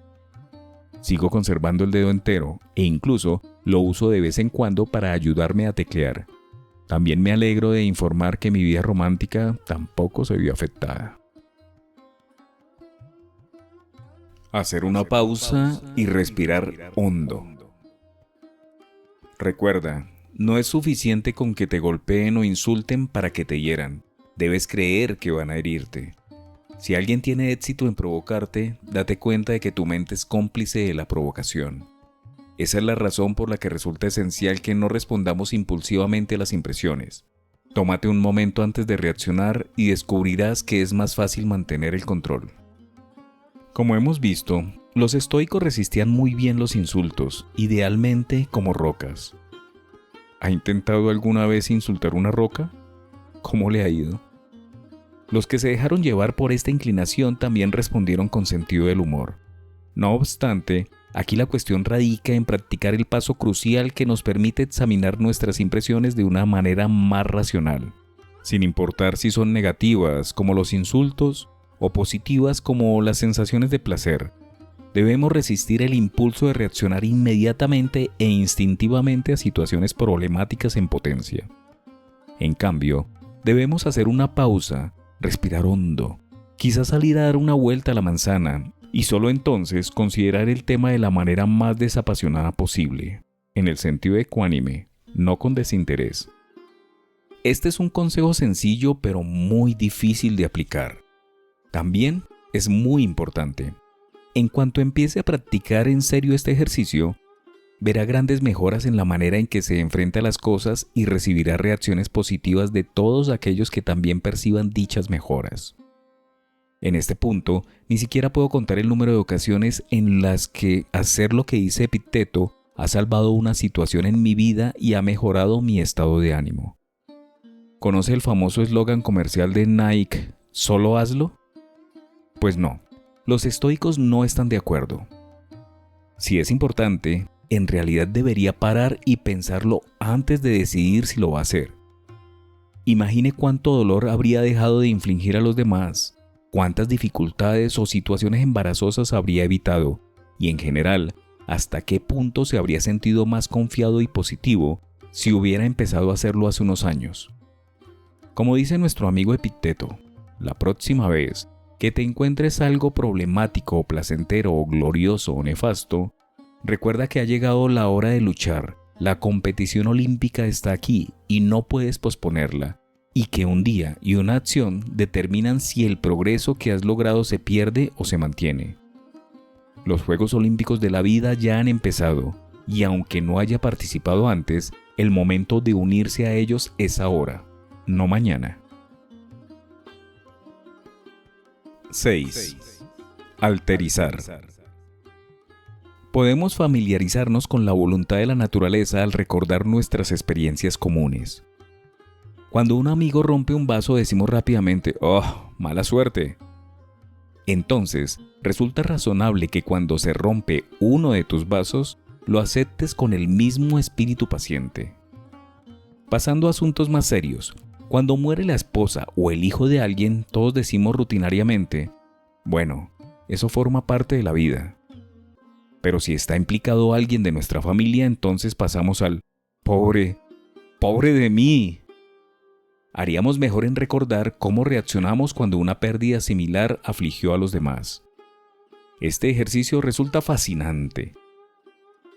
Sigo conservando el dedo entero e incluso lo uso de vez en cuando para ayudarme a teclear. También me alegro de informar que mi vida romántica tampoco se vio afectada. Hacer una pausa y respirar hondo. Recuerda, no es suficiente con que te golpeen o insulten para que te hieran. Debes creer que van a herirte. Si alguien tiene éxito en provocarte, date cuenta de que tu mente es cómplice de la provocación. Esa es la razón por la que resulta esencial que no respondamos impulsivamente a las impresiones. Tómate un momento antes de reaccionar y descubrirás que es más fácil mantener el control. Como hemos visto, los estoicos resistían muy bien los insultos, idealmente como rocas. ¿Ha intentado alguna vez insultar una roca? ¿Cómo le ha ido? Los que se dejaron llevar por esta inclinación también respondieron con sentido del humor. No obstante, aquí la cuestión radica en practicar el paso crucial que nos permite examinar nuestras impresiones de una manera más racional, sin importar si son negativas, como los insultos, o positivas, como las sensaciones de placer. Debemos resistir el impulso de reaccionar inmediatamente e instintivamente a situaciones problemáticas en potencia. En cambio, debemos hacer una pausa, respirar hondo, quizás salir a dar una vuelta a la manzana, y solo entonces considerar el tema de la manera más desapasionada posible, en el sentido ecuánime, no con desinterés. Este es un consejo sencillo pero muy difícil de aplicar. También es muy importante. En cuanto empiece a practicar en serio este ejercicio, verá grandes mejoras en la manera en que se enfrenta a las cosas y recibirá reacciones positivas de todos aquellos que también perciban dichas mejoras. En este punto, ni siquiera puedo contar el número de ocasiones en las que hacer lo que dice Epicteto ha salvado una situación en mi vida y ha mejorado mi estado de ánimo. ¿Conoce el famoso eslogan comercial de Nike, "Solo hazlo"? Pues no, los estoicos no están de acuerdo. Si es importante, en realidad debería parar y pensarlo antes de decidir si lo va a hacer. Imagine cuánto dolor habría dejado de infligir a los demás, cuántas dificultades o situaciones embarazosas habría evitado y, en general, hasta qué punto se habría sentido más confiado y positivo si hubiera empezado a hacerlo hace unos años. Como dice nuestro amigo Epicteto, la próxima vez que te encuentres algo problemático o placentero o glorioso o nefasto, recuerda que ha llegado la hora de luchar. La competición olímpica está aquí y no puedes posponerla, y que un día y una acción determinan si el progreso que has logrado se pierde o se mantiene. Los Juegos Olímpicos de la vida ya han empezado, y aunque no haya participado antes, el momento de unirse a ellos es ahora, no mañana. 6. Alterizar. Podemos familiarizarnos con la voluntad de la naturaleza al recordar nuestras experiencias comunes. Cuando un amigo rompe un vaso decimos rápidamente, ¡oh, mala suerte! Entonces, resulta razonable que cuando se rompe uno de tus vasos, lo aceptes con el mismo espíritu paciente. Pasando a asuntos más serios, cuando muere la esposa o el hijo de alguien, todos decimos rutinariamente, bueno, eso forma parte de la vida. Pero si está implicado alguien de nuestra familia, entonces pasamos al pobre de mí. Haríamos mejor en recordar cómo reaccionamos cuando una pérdida similar afligió a los demás. Este ejercicio resulta fascinante.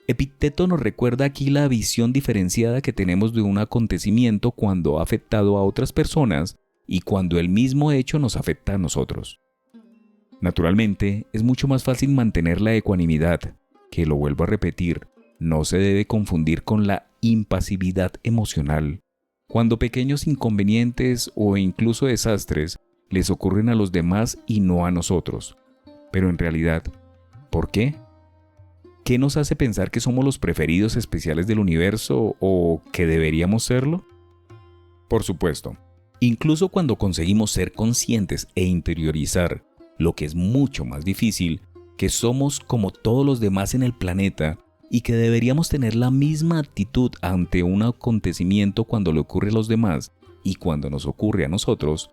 Epicteto nos recuerda aquí la visión diferenciada que tenemos de un acontecimiento cuando ha afectado a otras personas y cuando el mismo hecho nos afecta a nosotros. Naturalmente, es mucho más fácil mantener la ecuanimidad, que lo vuelvo a repetir, no se debe confundir con la impasividad emocional, cuando pequeños inconvenientes o incluso desastres les ocurren a los demás y no a nosotros. Pero en realidad, ¿por qué? ¿Qué nos hace pensar que somos los preferidos especiales del universo o que deberíamos serlo? Por supuesto, incluso cuando conseguimos ser conscientes e interiorizar lo que es mucho más difícil, que somos como todos los demás en el planeta y que deberíamos tener la misma actitud ante un acontecimiento cuando le ocurre a los demás y cuando nos ocurre a nosotros,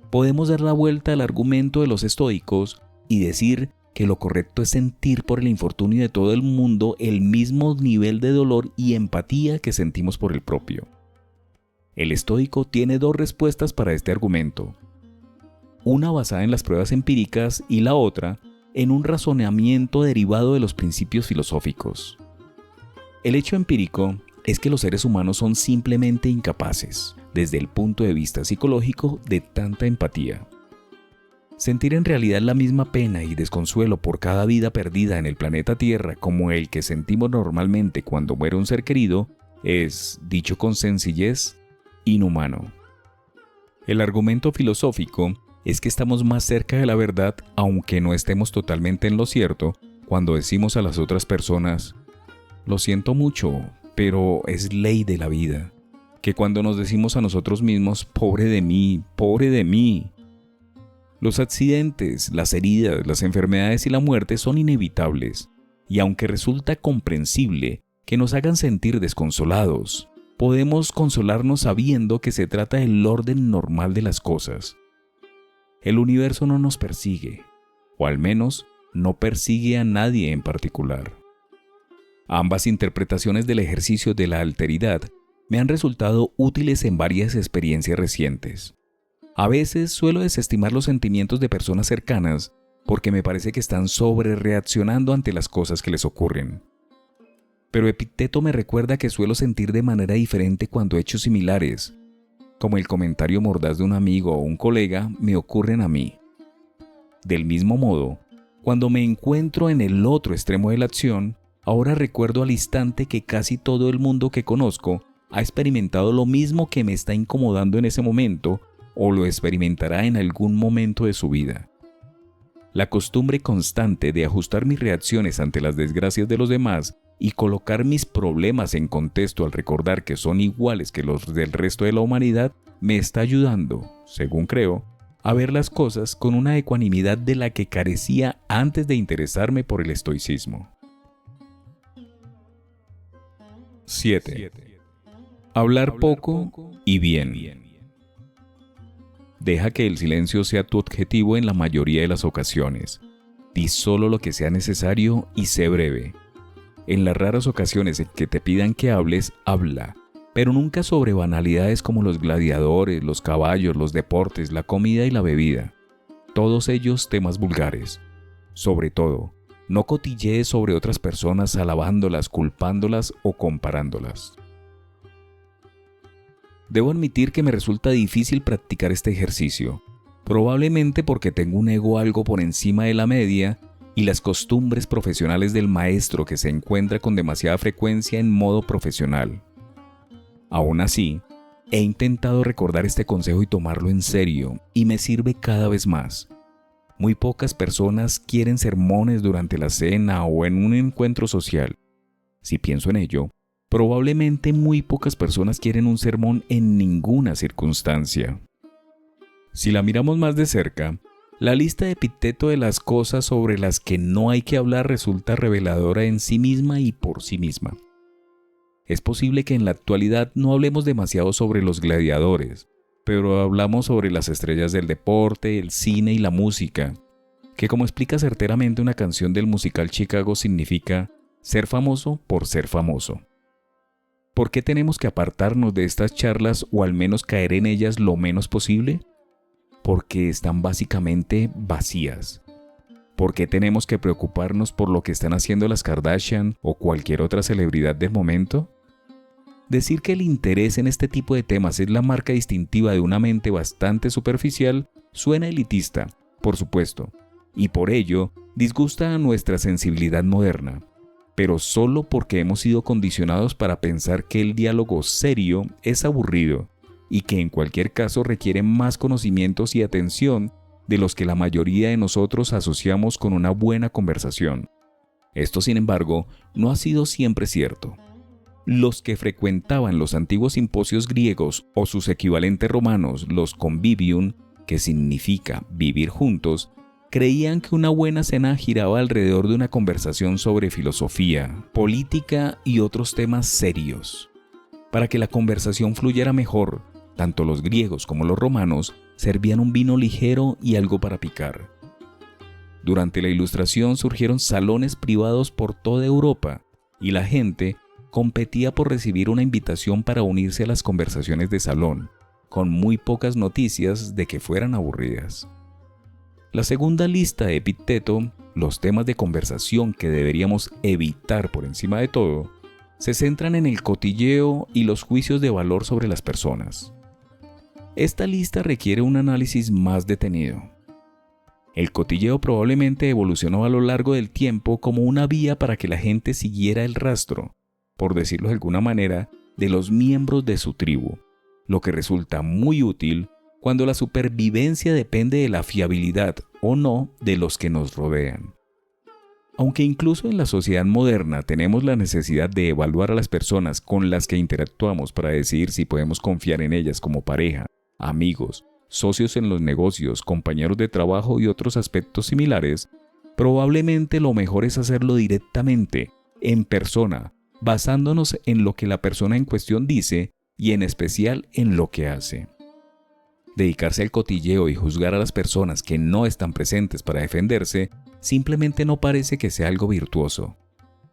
podemos dar la vuelta al argumento de los estoicos y decir que lo correcto es sentir por el infortunio de todo el mundo el mismo nivel de dolor y empatía que sentimos por el propio. El estoico tiene dos respuestas para este argumento. Una basada en las pruebas empíricas y la otra en un razonamiento derivado de los principios filosóficos. El hecho empírico es que los seres humanos son simplemente incapaces, desde el punto de vista psicológico, de tanta empatía. Sentir en realidad la misma pena y desconsuelo por cada vida perdida en el planeta Tierra como el que sentimos normalmente cuando muere un ser querido es, dicho con sencillez, inhumano. El argumento filosófico es que estamos más cerca de la verdad, aunque no estemos totalmente en lo cierto, cuando decimos a las otras personas, lo siento mucho, pero es ley de la vida, que cuando nos decimos a nosotros mismos, pobre de mí, pobre de mí. Los accidentes, las heridas, las enfermedades y la muerte son inevitables, y aunque resulta comprensible que nos hagan sentir desconsolados, podemos consolarnos sabiendo que se trata del orden normal de las cosas. El universo no nos persigue, o al menos no persigue a nadie en particular. Ambas interpretaciones del ejercicio de la alteridad me han resultado útiles en varias experiencias recientes. A veces suelo desestimar los sentimientos de personas cercanas porque me parece que están sobrereaccionando ante las cosas que les ocurren. Pero Epicteto me recuerda que suelo sentir de manera diferente cuando hechos similares, como el comentario mordaz de un amigo o un colega, me ocurren a mí. Del mismo modo, cuando me encuentro en el otro extremo de la acción, ahora recuerdo al instante que casi todo el mundo que conozco ha experimentado lo mismo que me está incomodando en ese momento o lo experimentará en algún momento de su vida. La costumbre constante de ajustar mis reacciones ante las desgracias de los demás y colocar mis problemas en contexto al recordar que son iguales que los del resto de la humanidad me está ayudando, según creo, a ver las cosas con una ecuanimidad de la que carecía antes de interesarme por el estoicismo. 7. Hablar poco y bien. Deja que el silencio sea tu objetivo en la mayoría de las ocasiones. Di solo lo que sea necesario y sé breve. En las raras ocasiones en que te pidan que hables, habla, pero nunca sobre banalidades como los gladiadores, los caballos, los deportes, la comida y la bebida. Todos ellos temas vulgares. Sobre todo, no cotillees sobre otras personas alabándolas, culpándolas o comparándolas. Debo admitir que me resulta difícil practicar este ejercicio, probablemente porque tengo un ego algo por encima de la media y las costumbres profesionales del maestro que se encuentra con demasiada frecuencia en modo profesional. Aún así, he intentado recordar este consejo y tomarlo en serio, y me sirve cada vez más. Muy pocas personas quieren sermones durante la cena o en un encuentro social. Si pienso en ello, probablemente muy pocas personas quieren un sermón en ninguna circunstancia. Si la miramos más de cerca, la lista de Epicteto de las cosas sobre las que no hay que hablar resulta reveladora en sí misma y por sí misma. Es posible que en la actualidad no hablemos demasiado sobre los gladiadores, pero hablamos sobre las estrellas del deporte, el cine y la música, que como explica certeramente una canción del musical Chicago significa ser famoso por ser famoso. ¿Por qué tenemos que apartarnos de estas charlas o al menos caer en ellas lo menos posible? Porque están básicamente vacías. ¿Por qué tenemos que preocuparnos por lo que están haciendo las Kardashian o cualquier otra celebridad del momento? Decir que el interés en este tipo de temas es la marca distintiva de una mente bastante superficial suena elitista, por supuesto, y por ello disgusta a nuestra sensibilidad moderna, pero solo porque hemos sido condicionados para pensar que el diálogo serio es aburrido y que en cualquier caso requiere más conocimientos y atención de los que la mayoría de nosotros asociamos con una buena conversación. Esto, sin embargo, no ha sido siempre cierto. Los que frecuentaban los antiguos simposios griegos o sus equivalentes romanos, los convivium, que significa vivir juntos, creían que una buena cena giraba alrededor de una conversación sobre filosofía, política y otros temas serios. Para que la conversación fluyera mejor, tanto los griegos como los romanos servían un vino ligero y algo para picar. Durante la Ilustración surgieron salones privados por toda Europa y la gente competía por recibir una invitación para unirse a las conversaciones de salón, con muy pocas noticias de que fueran aburridas. La segunda lista de Epicteto, los temas de conversación que deberíamos evitar por encima de todo, se centran en el cotilleo y los juicios de valor sobre las personas. Esta lista requiere un análisis más detenido. El cotilleo probablemente evolucionó a lo largo del tiempo como una vía para que la gente siguiera el rastro, por decirlo de alguna manera, de los miembros de su tribu, lo que resulta muy útil cuando la supervivencia depende de la fiabilidad o no de los que nos rodean. Aunque incluso en la sociedad moderna tenemos la necesidad de evaluar a las personas con las que interactuamos para decidir si podemos confiar en ellas como pareja, amigos, socios en los negocios, compañeros de trabajo y otros aspectos similares, probablemente lo mejor es hacerlo directamente, en persona, basándonos en lo que la persona en cuestión dice y en especial en lo que hace. Dedicarse al cotilleo y juzgar a las personas que no están presentes para defenderse simplemente no parece que sea algo virtuoso.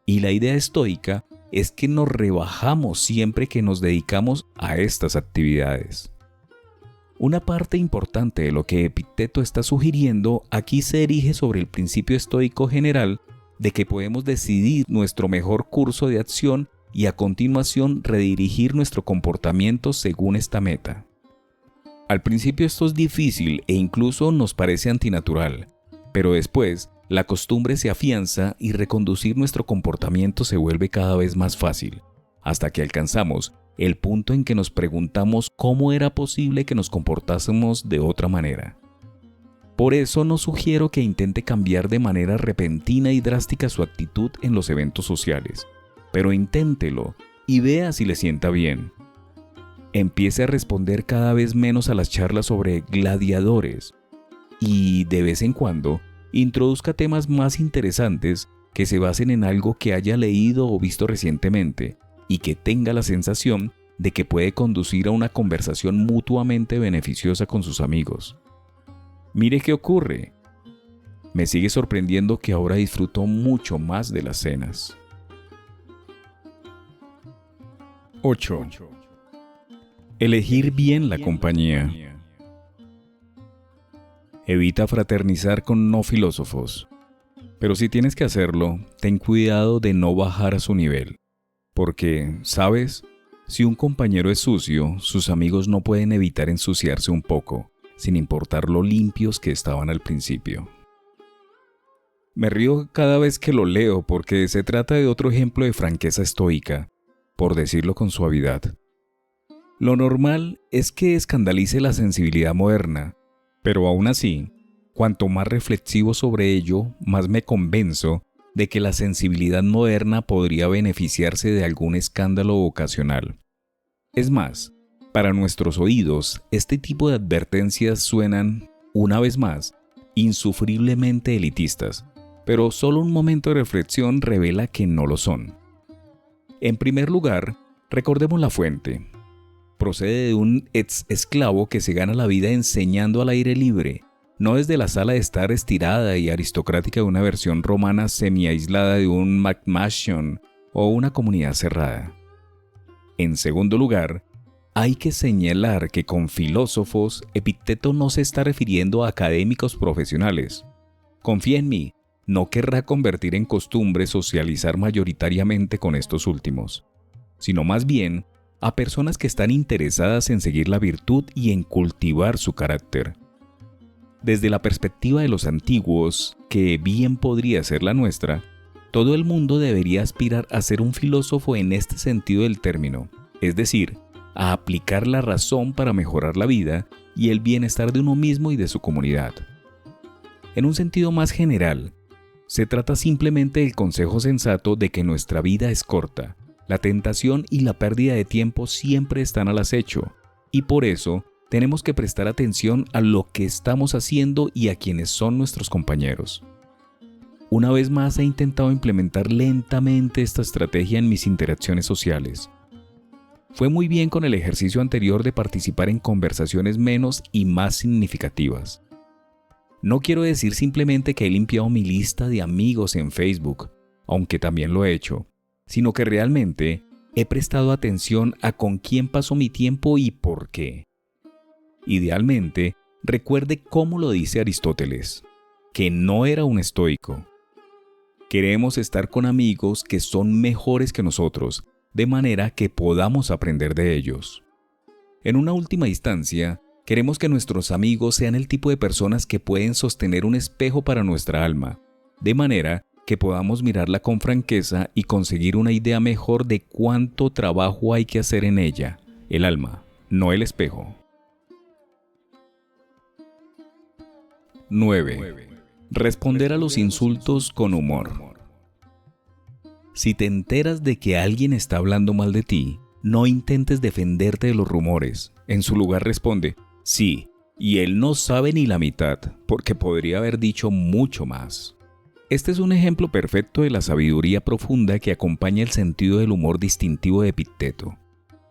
Y la idea estoica es que nos rebajamos siempre que nos dedicamos a estas actividades. Una parte importante de lo que Epicteto está sugiriendo aquí se erige sobre el principio estoico general de que podemos decidir nuestro mejor curso de acción y a continuación redirigir nuestro comportamiento según esta meta. Al principio esto es difícil e incluso nos parece antinatural, pero después la costumbre se afianza y reconducir nuestro comportamiento se vuelve cada vez más fácil, hasta que alcanzamos el punto en que nos preguntamos cómo era posible que nos comportásemos de otra manera. Por eso no sugiero que intente cambiar de manera repentina y drástica su actitud en los eventos sociales, pero inténtelo y vea si le sienta bien. Empiece a responder cada vez menos a las charlas sobre gladiadores y, de vez en cuando, introduzca temas más interesantes que se basen en algo que haya leído o visto recientemente y que tenga la sensación de que puede conducir a una conversación mutuamente beneficiosa con sus amigos. Mire qué ocurre. Me sigue sorprendiendo que ahora disfruto mucho más de las cenas. 8. Elegir bien la compañía. Evita fraternizar con no filósofos. Pero si tienes que hacerlo, ten cuidado de no bajar a su nivel. Porque, ¿sabes? Si un compañero es sucio, sus amigos no pueden evitar ensuciarse un poco, sin importar lo limpios que estaban al principio. Me río cada vez que lo leo porque se trata de otro ejemplo de franqueza estoica, por decirlo con suavidad. Lo normal es que escandalice la sensibilidad moderna, pero aún así, Cuanto más reflexivo sobre ello, más me convenzo de que la sensibilidad moderna podría beneficiarse de algún escándalo ocasional. Es más, para nuestros oídos, este tipo de advertencias suenan, una vez más, insufriblemente elitistas, pero solo un momento de reflexión revela que no lo son. En primer lugar, recordemos la fuente. Procede de un ex esclavo que se gana la vida enseñando al aire libre, no desde la sala de estar estirada y aristocrática de una versión romana semi-aislada de un McMansion o una comunidad cerrada. En segundo lugar, hay que señalar que con filósofos, Epicteto no se está refiriendo a académicos profesionales. Confía en mí, no querrá convertir en costumbre socializar mayoritariamente con estos últimos, sino más bien a personas que están interesadas en seguir la virtud y en cultivar su carácter. Desde la perspectiva de los antiguos, que bien podría ser la nuestra, todo el mundo debería aspirar a ser un filósofo en este sentido del término, es decir, a aplicar la razón para mejorar la vida y el bienestar de uno mismo y de su comunidad. En un sentido más general, se trata simplemente del consejo sensato de que nuestra vida es corta, la tentación y la pérdida de tiempo siempre están al acecho, y por eso tenemos que prestar atención a lo que estamos haciendo y a quienes son nuestros compañeros. Una vez más he intentado implementar lentamente esta estrategia en mis interacciones sociales. Fue muy bien con el ejercicio anterior de participar en conversaciones menos y más significativas. No quiero decir simplemente que he limpiado mi lista de amigos en Facebook, aunque también lo he hecho, sino que realmente he prestado atención a con quién paso mi tiempo y por qué. Idealmente, recuerde cómo lo dice Aristóteles, que no era un estoico. Queremos estar con amigos que son mejores que nosotros, de manera que podamos aprender de ellos. En una última instancia, queremos que nuestros amigos sean el tipo de personas que pueden sostener un espejo para nuestra alma, de manera que podamos mirarla con franqueza y conseguir una idea mejor de cuánto trabajo hay que hacer en ella, el alma, no el espejo. 9. Responder a los insultos con humor. Si te enteras de que alguien está hablando mal de ti, no intentes defenderte de los rumores. En su lugar responde, sí, y él no sabe ni la mitad, porque podría haber dicho mucho más. Este es un ejemplo perfecto de la sabiduría profunda que acompaña el sentido del humor distintivo de Epicteto.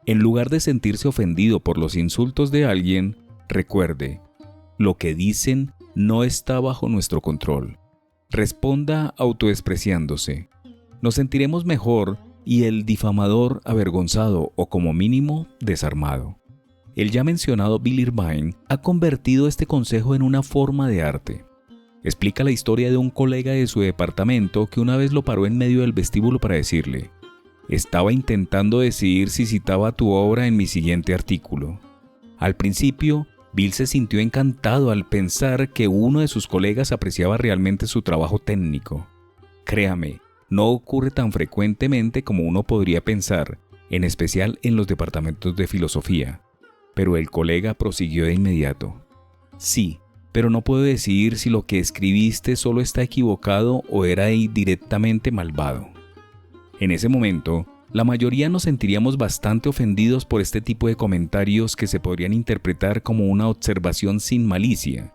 En lugar de sentirse ofendido por los insultos de alguien, recuerde, lo que dicen no está bajo nuestro control. Responda autodespreciándose. Nos sentiremos mejor y el difamador avergonzado o como mínimo desarmado. El ya mencionado Bill Irvine ha convertido este consejo en una forma de arte. Explica la historia de un colega de su departamento que una vez lo paró en medio del vestíbulo para decirle: estaba intentando decidir si citaba tu obra en mi siguiente artículo. Al principio, Bill se sintió encantado al pensar que uno de sus colegas apreciaba realmente su trabajo técnico. Créame, no ocurre tan frecuentemente como uno podría pensar, en especial en los departamentos de filosofía. Pero el colega prosiguió de inmediato. Sí, pero no puedo decidir si lo que escribiste solo está equivocado o era directamente malvado. En ese momento, la mayoría nos sentiríamos bastante ofendidos por este tipo de comentarios que se podrían interpretar como una observación sin malicia.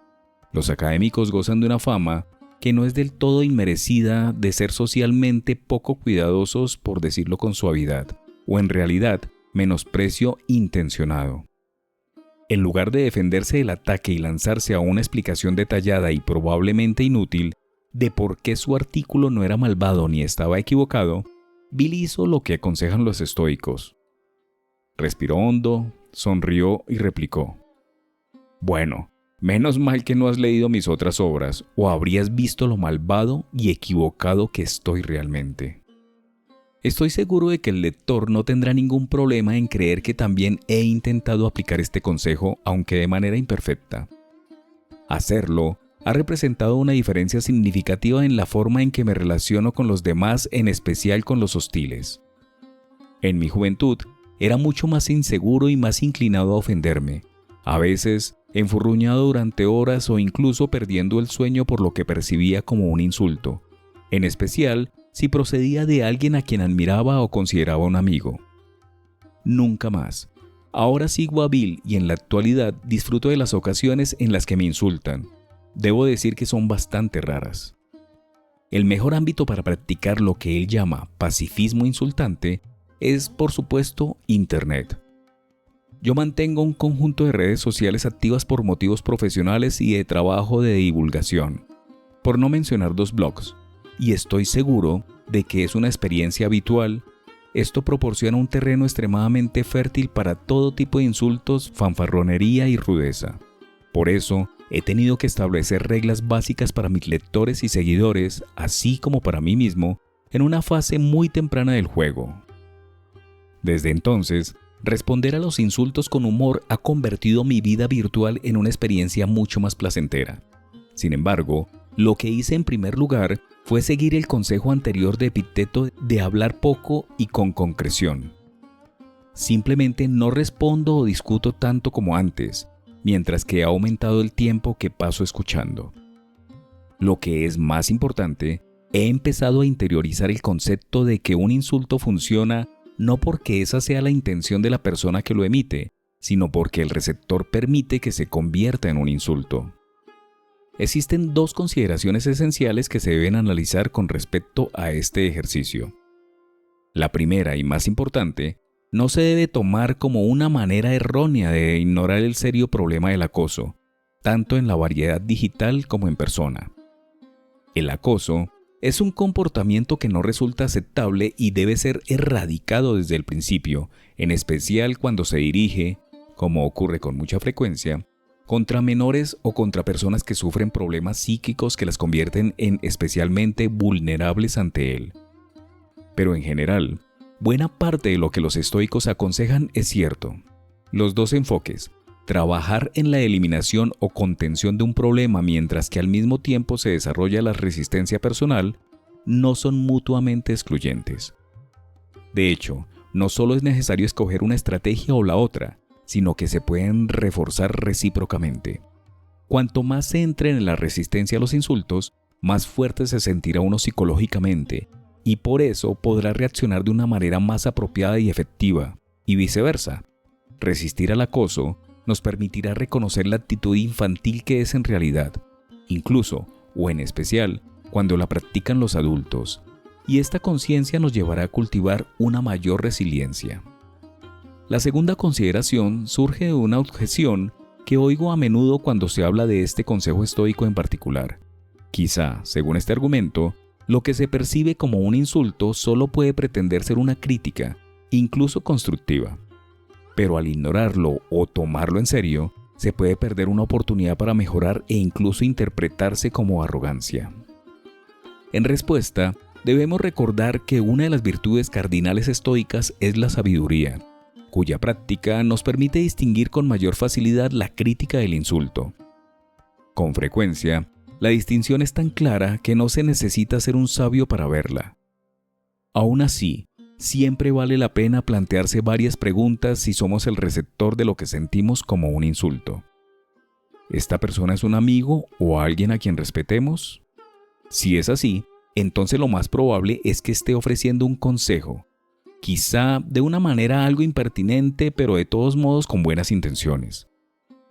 Los académicos gozan de una fama que no es del todo inmerecida de ser socialmente poco cuidadosos, por decirlo con suavidad, o en realidad, menosprecio intencionado. En lugar de defenderse del ataque y lanzarse a una explicación detallada y probablemente inútil de por qué su artículo no era malvado ni estaba equivocado, Bill hizo lo que aconsejan los estoicos. Respiró hondo, sonrió y replicó: bueno, menos mal que no has leído mis otras obras, o habrías visto lo malvado y equivocado que estoy realmente. Estoy seguro de que el lector no tendrá ningún problema en creer que también he intentado aplicar este consejo, aunque de manera imperfecta. Hacerlo ha representado una diferencia significativa en la forma en que me relaciono con los demás, en especial con los hostiles. En mi juventud, era mucho más inseguro y más inclinado a ofenderme. A veces, enfurruñado durante horas o incluso perdiendo el sueño por lo que percibía como un insulto, en especial si procedía de alguien a quien admiraba o consideraba un amigo. Nunca más. Ahora sigo a Bill y en la actualidad disfruto de las ocasiones en las que me insultan. Debo decir que son bastante raras. El mejor ámbito para practicar lo que él llama pacifismo insultante es, por supuesto, Internet. Yo mantengo un conjunto de redes sociales activas por motivos profesionales y de trabajo de divulgación, por no mencionar 2 blogs, y estoy seguro de que es una experiencia habitual. Esto proporciona un terreno extremadamente fértil para todo tipo de insultos, fanfarronería y rudeza. Por eso, he tenido que establecer reglas básicas para mis lectores y seguidores, así como para mí mismo, en una fase muy temprana del juego. Desde entonces, responder a los insultos con humor ha convertido mi vida virtual en una experiencia mucho más placentera. Sin embargo, lo que hice en primer lugar fue seguir el consejo anterior de Epicteto de hablar poco y con concreción. Simplemente no respondo o discuto tanto como antes, mientras que ha aumentado el tiempo que paso escuchando. Lo que es más importante, he empezado a interiorizar el concepto de que un insulto funciona no porque esa sea la intención de la persona que lo emite, sino porque el receptor permite que se convierta en un insulto. Existen 2 consideraciones esenciales que se deben analizar con respecto a este ejercicio. La primera y más importante, no se debe tomar como una manera errónea de ignorar el serio problema del acoso, tanto en la variedad digital como en persona. El acoso es un comportamiento que no resulta aceptable y debe ser erradicado desde el principio, en especial cuando se dirige, como ocurre con mucha frecuencia, contra menores o contra personas que sufren problemas psíquicos que las convierten en especialmente vulnerables ante él. Pero en general, buena parte de lo que los estoicos aconsejan es cierto. Los 2 enfoques, trabajar en la eliminación o contención de un problema mientras que al mismo tiempo se desarrolla la resistencia personal, no son mutuamente excluyentes. De hecho, no solo es necesario escoger una estrategia o la otra, sino que se pueden reforzar recíprocamente. Cuanto más se entren en la resistencia a los insultos, más fuerte se sentirá uno psicológicamente, y por eso podrá reaccionar de una manera más apropiada y efectiva, y viceversa. Resistir al acoso nos permitirá reconocer la actitud infantil que es en realidad, incluso, o en especial, cuando la practican los adultos, y esta conciencia nos llevará a cultivar una mayor resiliencia. La segunda consideración surge de una objeción que oigo a menudo cuando se habla de este consejo estoico en particular. Quizá, según este argumento, lo que se percibe como un insulto solo puede pretender ser una crítica, incluso constructiva. Pero al ignorarlo o tomarlo en serio, se puede perder una oportunidad para mejorar e incluso interpretarse como arrogancia. En respuesta, debemos recordar que una de las virtudes cardinales estoicas es la sabiduría, cuya práctica nos permite distinguir con mayor facilidad la crítica del insulto. Con frecuencia, la distinción es tan clara que no se necesita ser un sabio para verla. Aún así, siempre vale la pena plantearse varias preguntas si somos el receptor de lo que sentimos como un insulto. ¿Esta persona es un amigo o alguien a quien respetemos? Si es así, entonces lo más probable es que esté ofreciendo un consejo, quizá de una manera algo impertinente, pero de todos modos con buenas intenciones.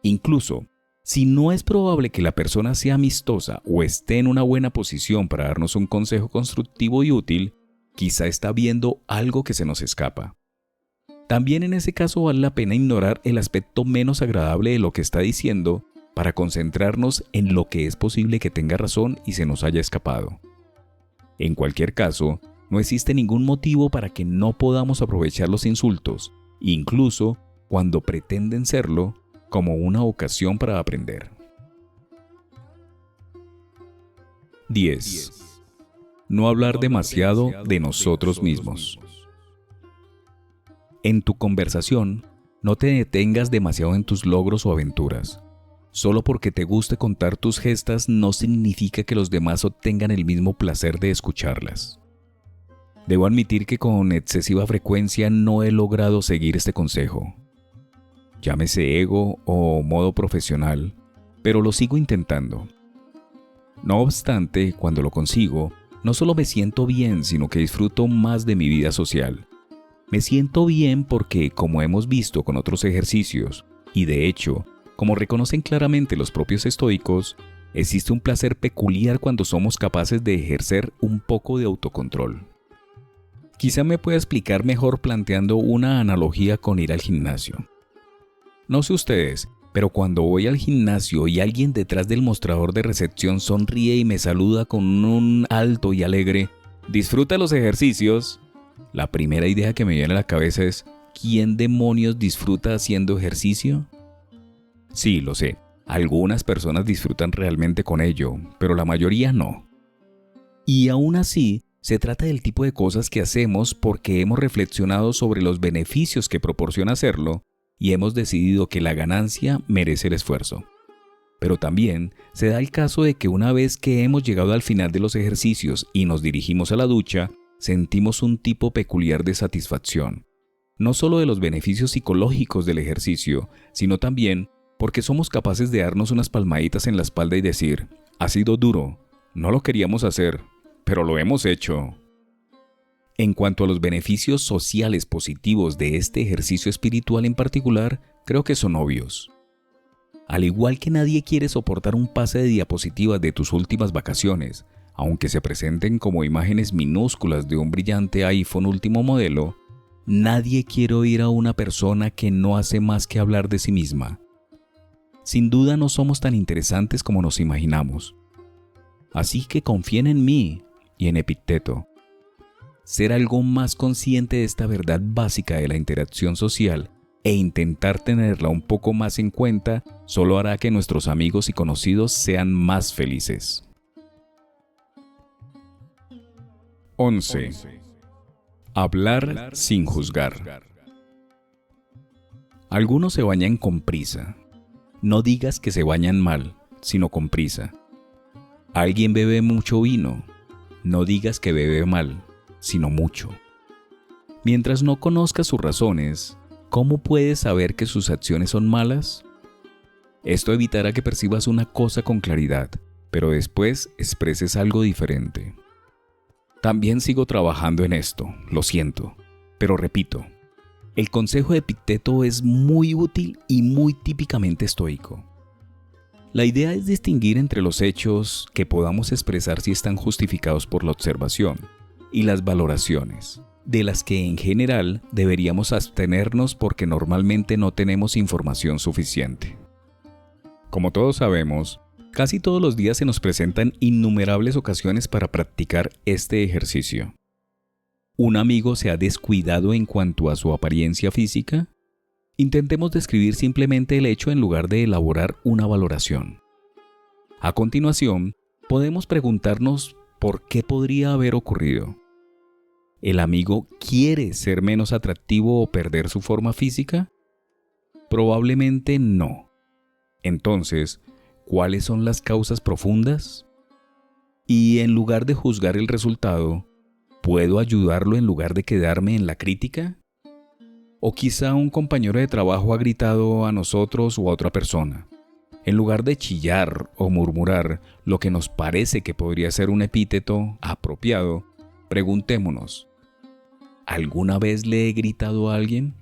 Incluso, si no es probable que la persona sea amistosa o esté en una buena posición para darnos un consejo constructivo y útil, quizá está viendo algo que se nos escapa. También en ese caso vale la pena ignorar el aspecto menos agradable de lo que está diciendo para concentrarnos en lo que es posible que tenga razón y se nos haya escapado. En cualquier caso, no existe ningún motivo para que no podamos aprovechar los insultos, incluso cuando pretenden serlo, como una ocasión para aprender. 10. No hablar demasiado de nosotros mismos. En tu conversación, no te detengas demasiado en tus logros o aventuras. Solo porque te guste contar tus gestas no significa que los demás obtengan el mismo placer de escucharlas. Debo admitir que con excesiva frecuencia no he logrado seguir este consejo. llámese ego o modo profesional, pero lo sigo intentando. No obstante, cuando lo consigo, no solo me siento bien, sino que disfruto más de mi vida social. Me siento bien porque, como hemos visto con otros ejercicios, y de hecho, como reconocen claramente los propios estoicos, existe un placer peculiar cuando somos capaces de ejercer un poco de autocontrol. Quizá me pueda explicar mejor planteando una analogía con ir al gimnasio. No sé ustedes, pero cuando voy al gimnasio y alguien detrás del mostrador de recepción sonríe y me saluda con un alto y alegre «¡Disfruta los ejercicios!», la primera idea que me viene a la cabeza es ¿quién demonios disfruta haciendo ejercicio? Sí, lo sé, algunas personas disfrutan realmente con ello, pero la mayoría no. Y aún así, se trata del tipo de cosas que hacemos porque hemos reflexionado sobre los beneficios que proporciona hacerlo y hemos decidido que la ganancia merece el esfuerzo. Pero también se da el caso de que una vez que hemos llegado al final de los ejercicios y nos dirigimos a la ducha, sentimos un tipo peculiar de satisfacción. No solo de los beneficios psicológicos del ejercicio, sino también porque somos capaces de darnos unas palmaditas en la espalda y decir, ha sido duro, no lo queríamos hacer, pero lo hemos hecho. En cuanto a los beneficios sociales positivos de este ejercicio espiritual en particular, creo que son obvios. Al igual que nadie quiere soportar un pase de diapositivas de tus últimas vacaciones, aunque se presenten como imágenes minúsculas de un brillante iPhone último modelo, nadie quiere oír a una persona que no hace más que hablar de sí misma. Sin duda no somos tan interesantes como nos imaginamos. Así que confíen en mí y en Epicteto. Ser algo más consciente de esta verdad básica de la interacción social e intentar tenerla un poco más en cuenta solo hará que nuestros amigos y conocidos sean más felices. 11. Hablar sin juzgar. Algunos se bañan con prisa. No digas que se bañan mal, sino con prisa. Alguien bebe mucho vino. No digas que bebe mal, sino mucho. Mientras no conozcas sus razones, ¿cómo puedes saber que sus acciones son malas? Esto evitará que percibas una cosa con claridad, pero después expreses algo diferente. También sigo trabajando en esto, lo siento, pero repito, el consejo de Epicteto es muy útil y muy típicamente estoico. La idea es distinguir entre los hechos que podamos expresar si están justificados por la observación y las valoraciones, de las que en general deberíamos abstenernos porque normalmente no tenemos información suficiente. Como todos sabemos, casi todos los días se nos presentan innumerables ocasiones para practicar este ejercicio. ¿Un amigo se ha descuidado en cuanto a su apariencia física? Intentemos describir simplemente el hecho en lugar de elaborar una valoración. A continuación, podemos preguntarnos por qué podría haber ocurrido. ¿El amigo quiere ser menos atractivo o perder su forma física? Probablemente no. Entonces, ¿cuáles son las causas profundas? Y en lugar de juzgar el resultado, ¿puedo ayudarlo en lugar de quedarme en la crítica? O quizá un compañero de trabajo ha gritado a nosotros o a otra persona. En lugar de chillar o murmurar lo que nos parece que podría ser un epíteto apropiado, preguntémonos, ¿alguna vez le he gritado a alguien?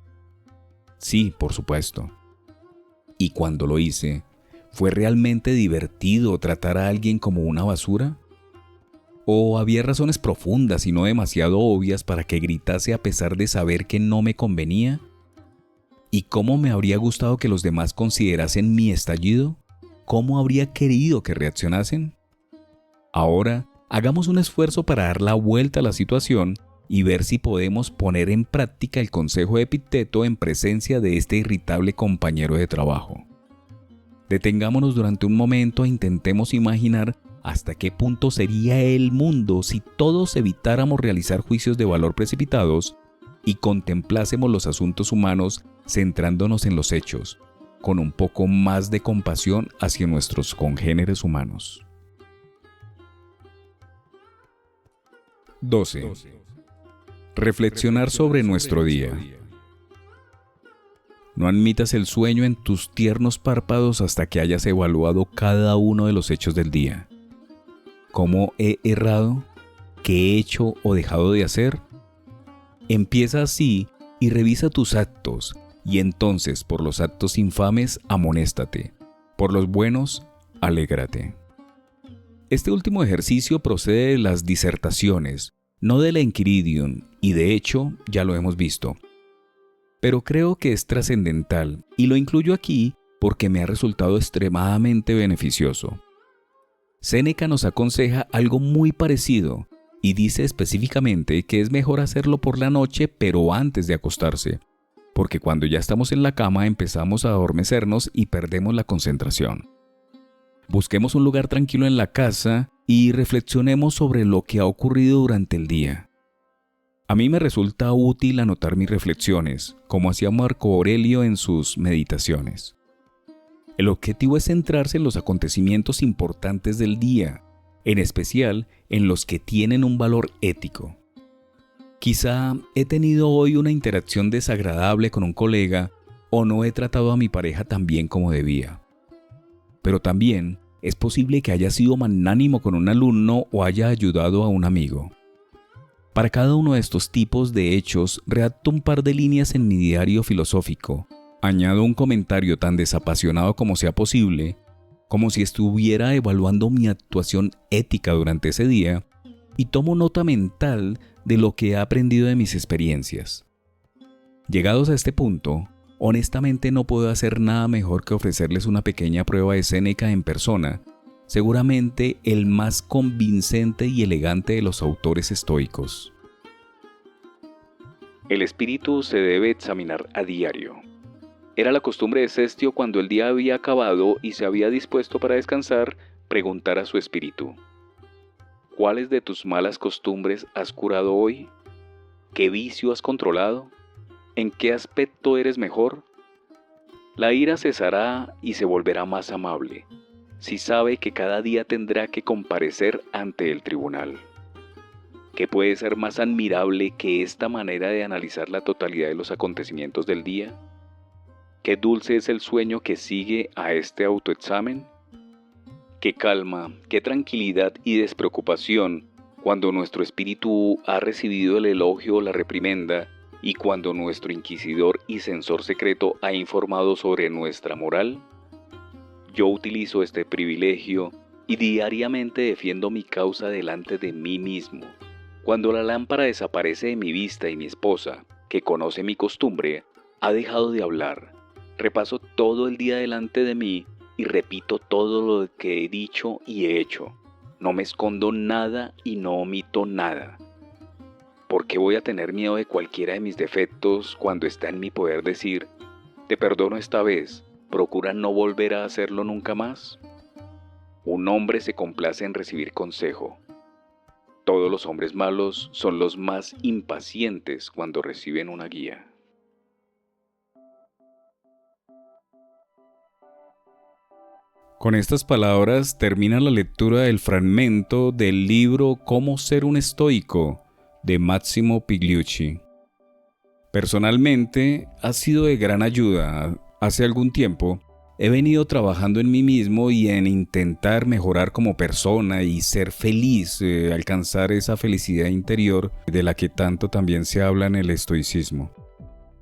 Sí, por supuesto. ¿Y cuando lo hice, fue realmente divertido tratar a alguien como una basura? ¿O había razones profundas y no demasiado obvias para que gritase a pesar de saber que no me convenía? ¿Y cómo me habría gustado que los demás considerasen mi estallido? ¿Cómo habría querido que reaccionasen? Ahora, hagamos un esfuerzo para dar la vuelta a la situación y ver si podemos poner en práctica el consejo de Epicteto en presencia de este irritable compañero de trabajo. Detengámonos durante un momento e intentemos imaginar hasta qué punto sería el mundo si todos evitáramos realizar juicios de valor precipitados y contemplásemos los asuntos humanos centrándonos en los hechos, con un poco más de compasión hacia nuestros congéneres humanos. 12. Reflexionar sobre nuestro día. No admitas el sueño en tus tiernos párpados hasta que hayas evaluado cada uno de los hechos del día. ¿Cómo he errado? ¿Qué he hecho o dejado de hacer? Empieza así y revisa tus actos, y entonces por los actos infames amonéstate, por los buenos alégrate. Este último ejercicio procede de las disertaciones, no del Enchiridion, y de hecho ya lo hemos visto. Pero creo que es trascendental, y lo incluyo aquí porque me ha resultado extremadamente beneficioso. Séneca nos aconseja algo muy parecido, y dice específicamente que es mejor hacerlo por la noche, pero antes de acostarse, porque cuando ya estamos en la cama empezamos a adormecernos y perdemos la concentración. Busquemos un lugar tranquilo en la casa y reflexionemos sobre lo que ha ocurrido durante el día. A mí me resulta útil anotar mis reflexiones, como hacía Marco Aurelio en sus Meditaciones. El objetivo es centrarse en los acontecimientos importantes del día, en especial en los que tienen un valor ético. Quizá he tenido hoy una interacción desagradable con un colega o no he tratado a mi pareja tan bien como debía. Pero también es posible que haya sido magnánimo con un alumno o haya ayudado a un amigo. Para cada uno de estos tipos de hechos redacto un par de líneas en mi diario filosófico, añado un comentario tan desapasionado como sea posible, como si estuviera evaluando mi actuación ética durante ese día, y tomo nota mental de lo que he aprendido de mis experiencias. Llegados a este punto, honestamente no puedo hacer nada mejor que ofrecerles una pequeña prueba de Séneca en persona, seguramente el más convincente y elegante de los autores estoicos. El espíritu se debe examinar a diario. Era la costumbre de Cestio, cuando el día había acabado y se había dispuesto para descansar, preguntar a su espíritu: ¿cuáles de tus malas costumbres has curado hoy? ¿Qué vicio has controlado? ¿En qué aspecto eres mejor? La ira cesará y se volverá más amable, si sabe que cada día tendrá que comparecer ante el tribunal. ¿Qué puede ser más admirable que esta manera de analizar la totalidad de los acontecimientos del día? ¿Qué dulce es el sueño que sigue a este autoexamen? Qué calma, qué tranquilidad y despreocupación cuando nuestro espíritu ha recibido el elogio o la reprimenda, y cuando nuestro inquisidor y censor secreto ha informado sobre nuestra moral. Yo utilizo este privilegio y diariamente defiendo mi causa delante de mí mismo. Cuando la lámpara desaparece de mi vista y mi esposa, que conoce mi costumbre, ha dejado de hablar, repaso todo el día delante de mí y repito todo lo que he dicho y he hecho. No me escondo nada y no omito nada. ¿Por qué voy a tener miedo de cualquiera de mis defectos cuando está en mi poder decir: te perdono esta vez, procura no volver a hacerlo nunca más? Un hombre se complace en recibir consejo. Todos los hombres malos son los más impacientes cuando reciben una guía. Con estas palabras termina la lectura del fragmento del libro Cómo ser un estoico, de Massimo Pigliucci. Personalmente, ha sido de gran ayuda. Hace algún tiempo, he venido trabajando en mí mismo y en intentar mejorar como persona y ser feliz, alcanzar esa felicidad interior de la que tanto también se habla en el estoicismo.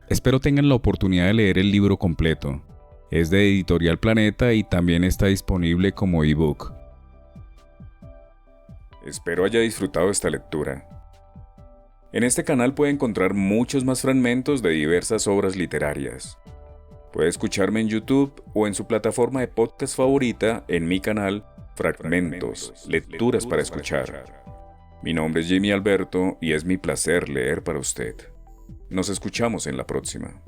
Espero tengan la oportunidad de leer el libro completo. Es de Editorial Planeta y también está disponible como ebook. Espero haya disfrutado esta lectura. En este canal puede encontrar muchos más fragmentos de diversas obras literarias. Puede escucharme en YouTube o en su plataforma de podcast favorita en mi canal Fragmentos, Lecturas para Escuchar. Mi nombre es Jimmy Alberto y es mi placer leer para usted. Nos escuchamos en la próxima.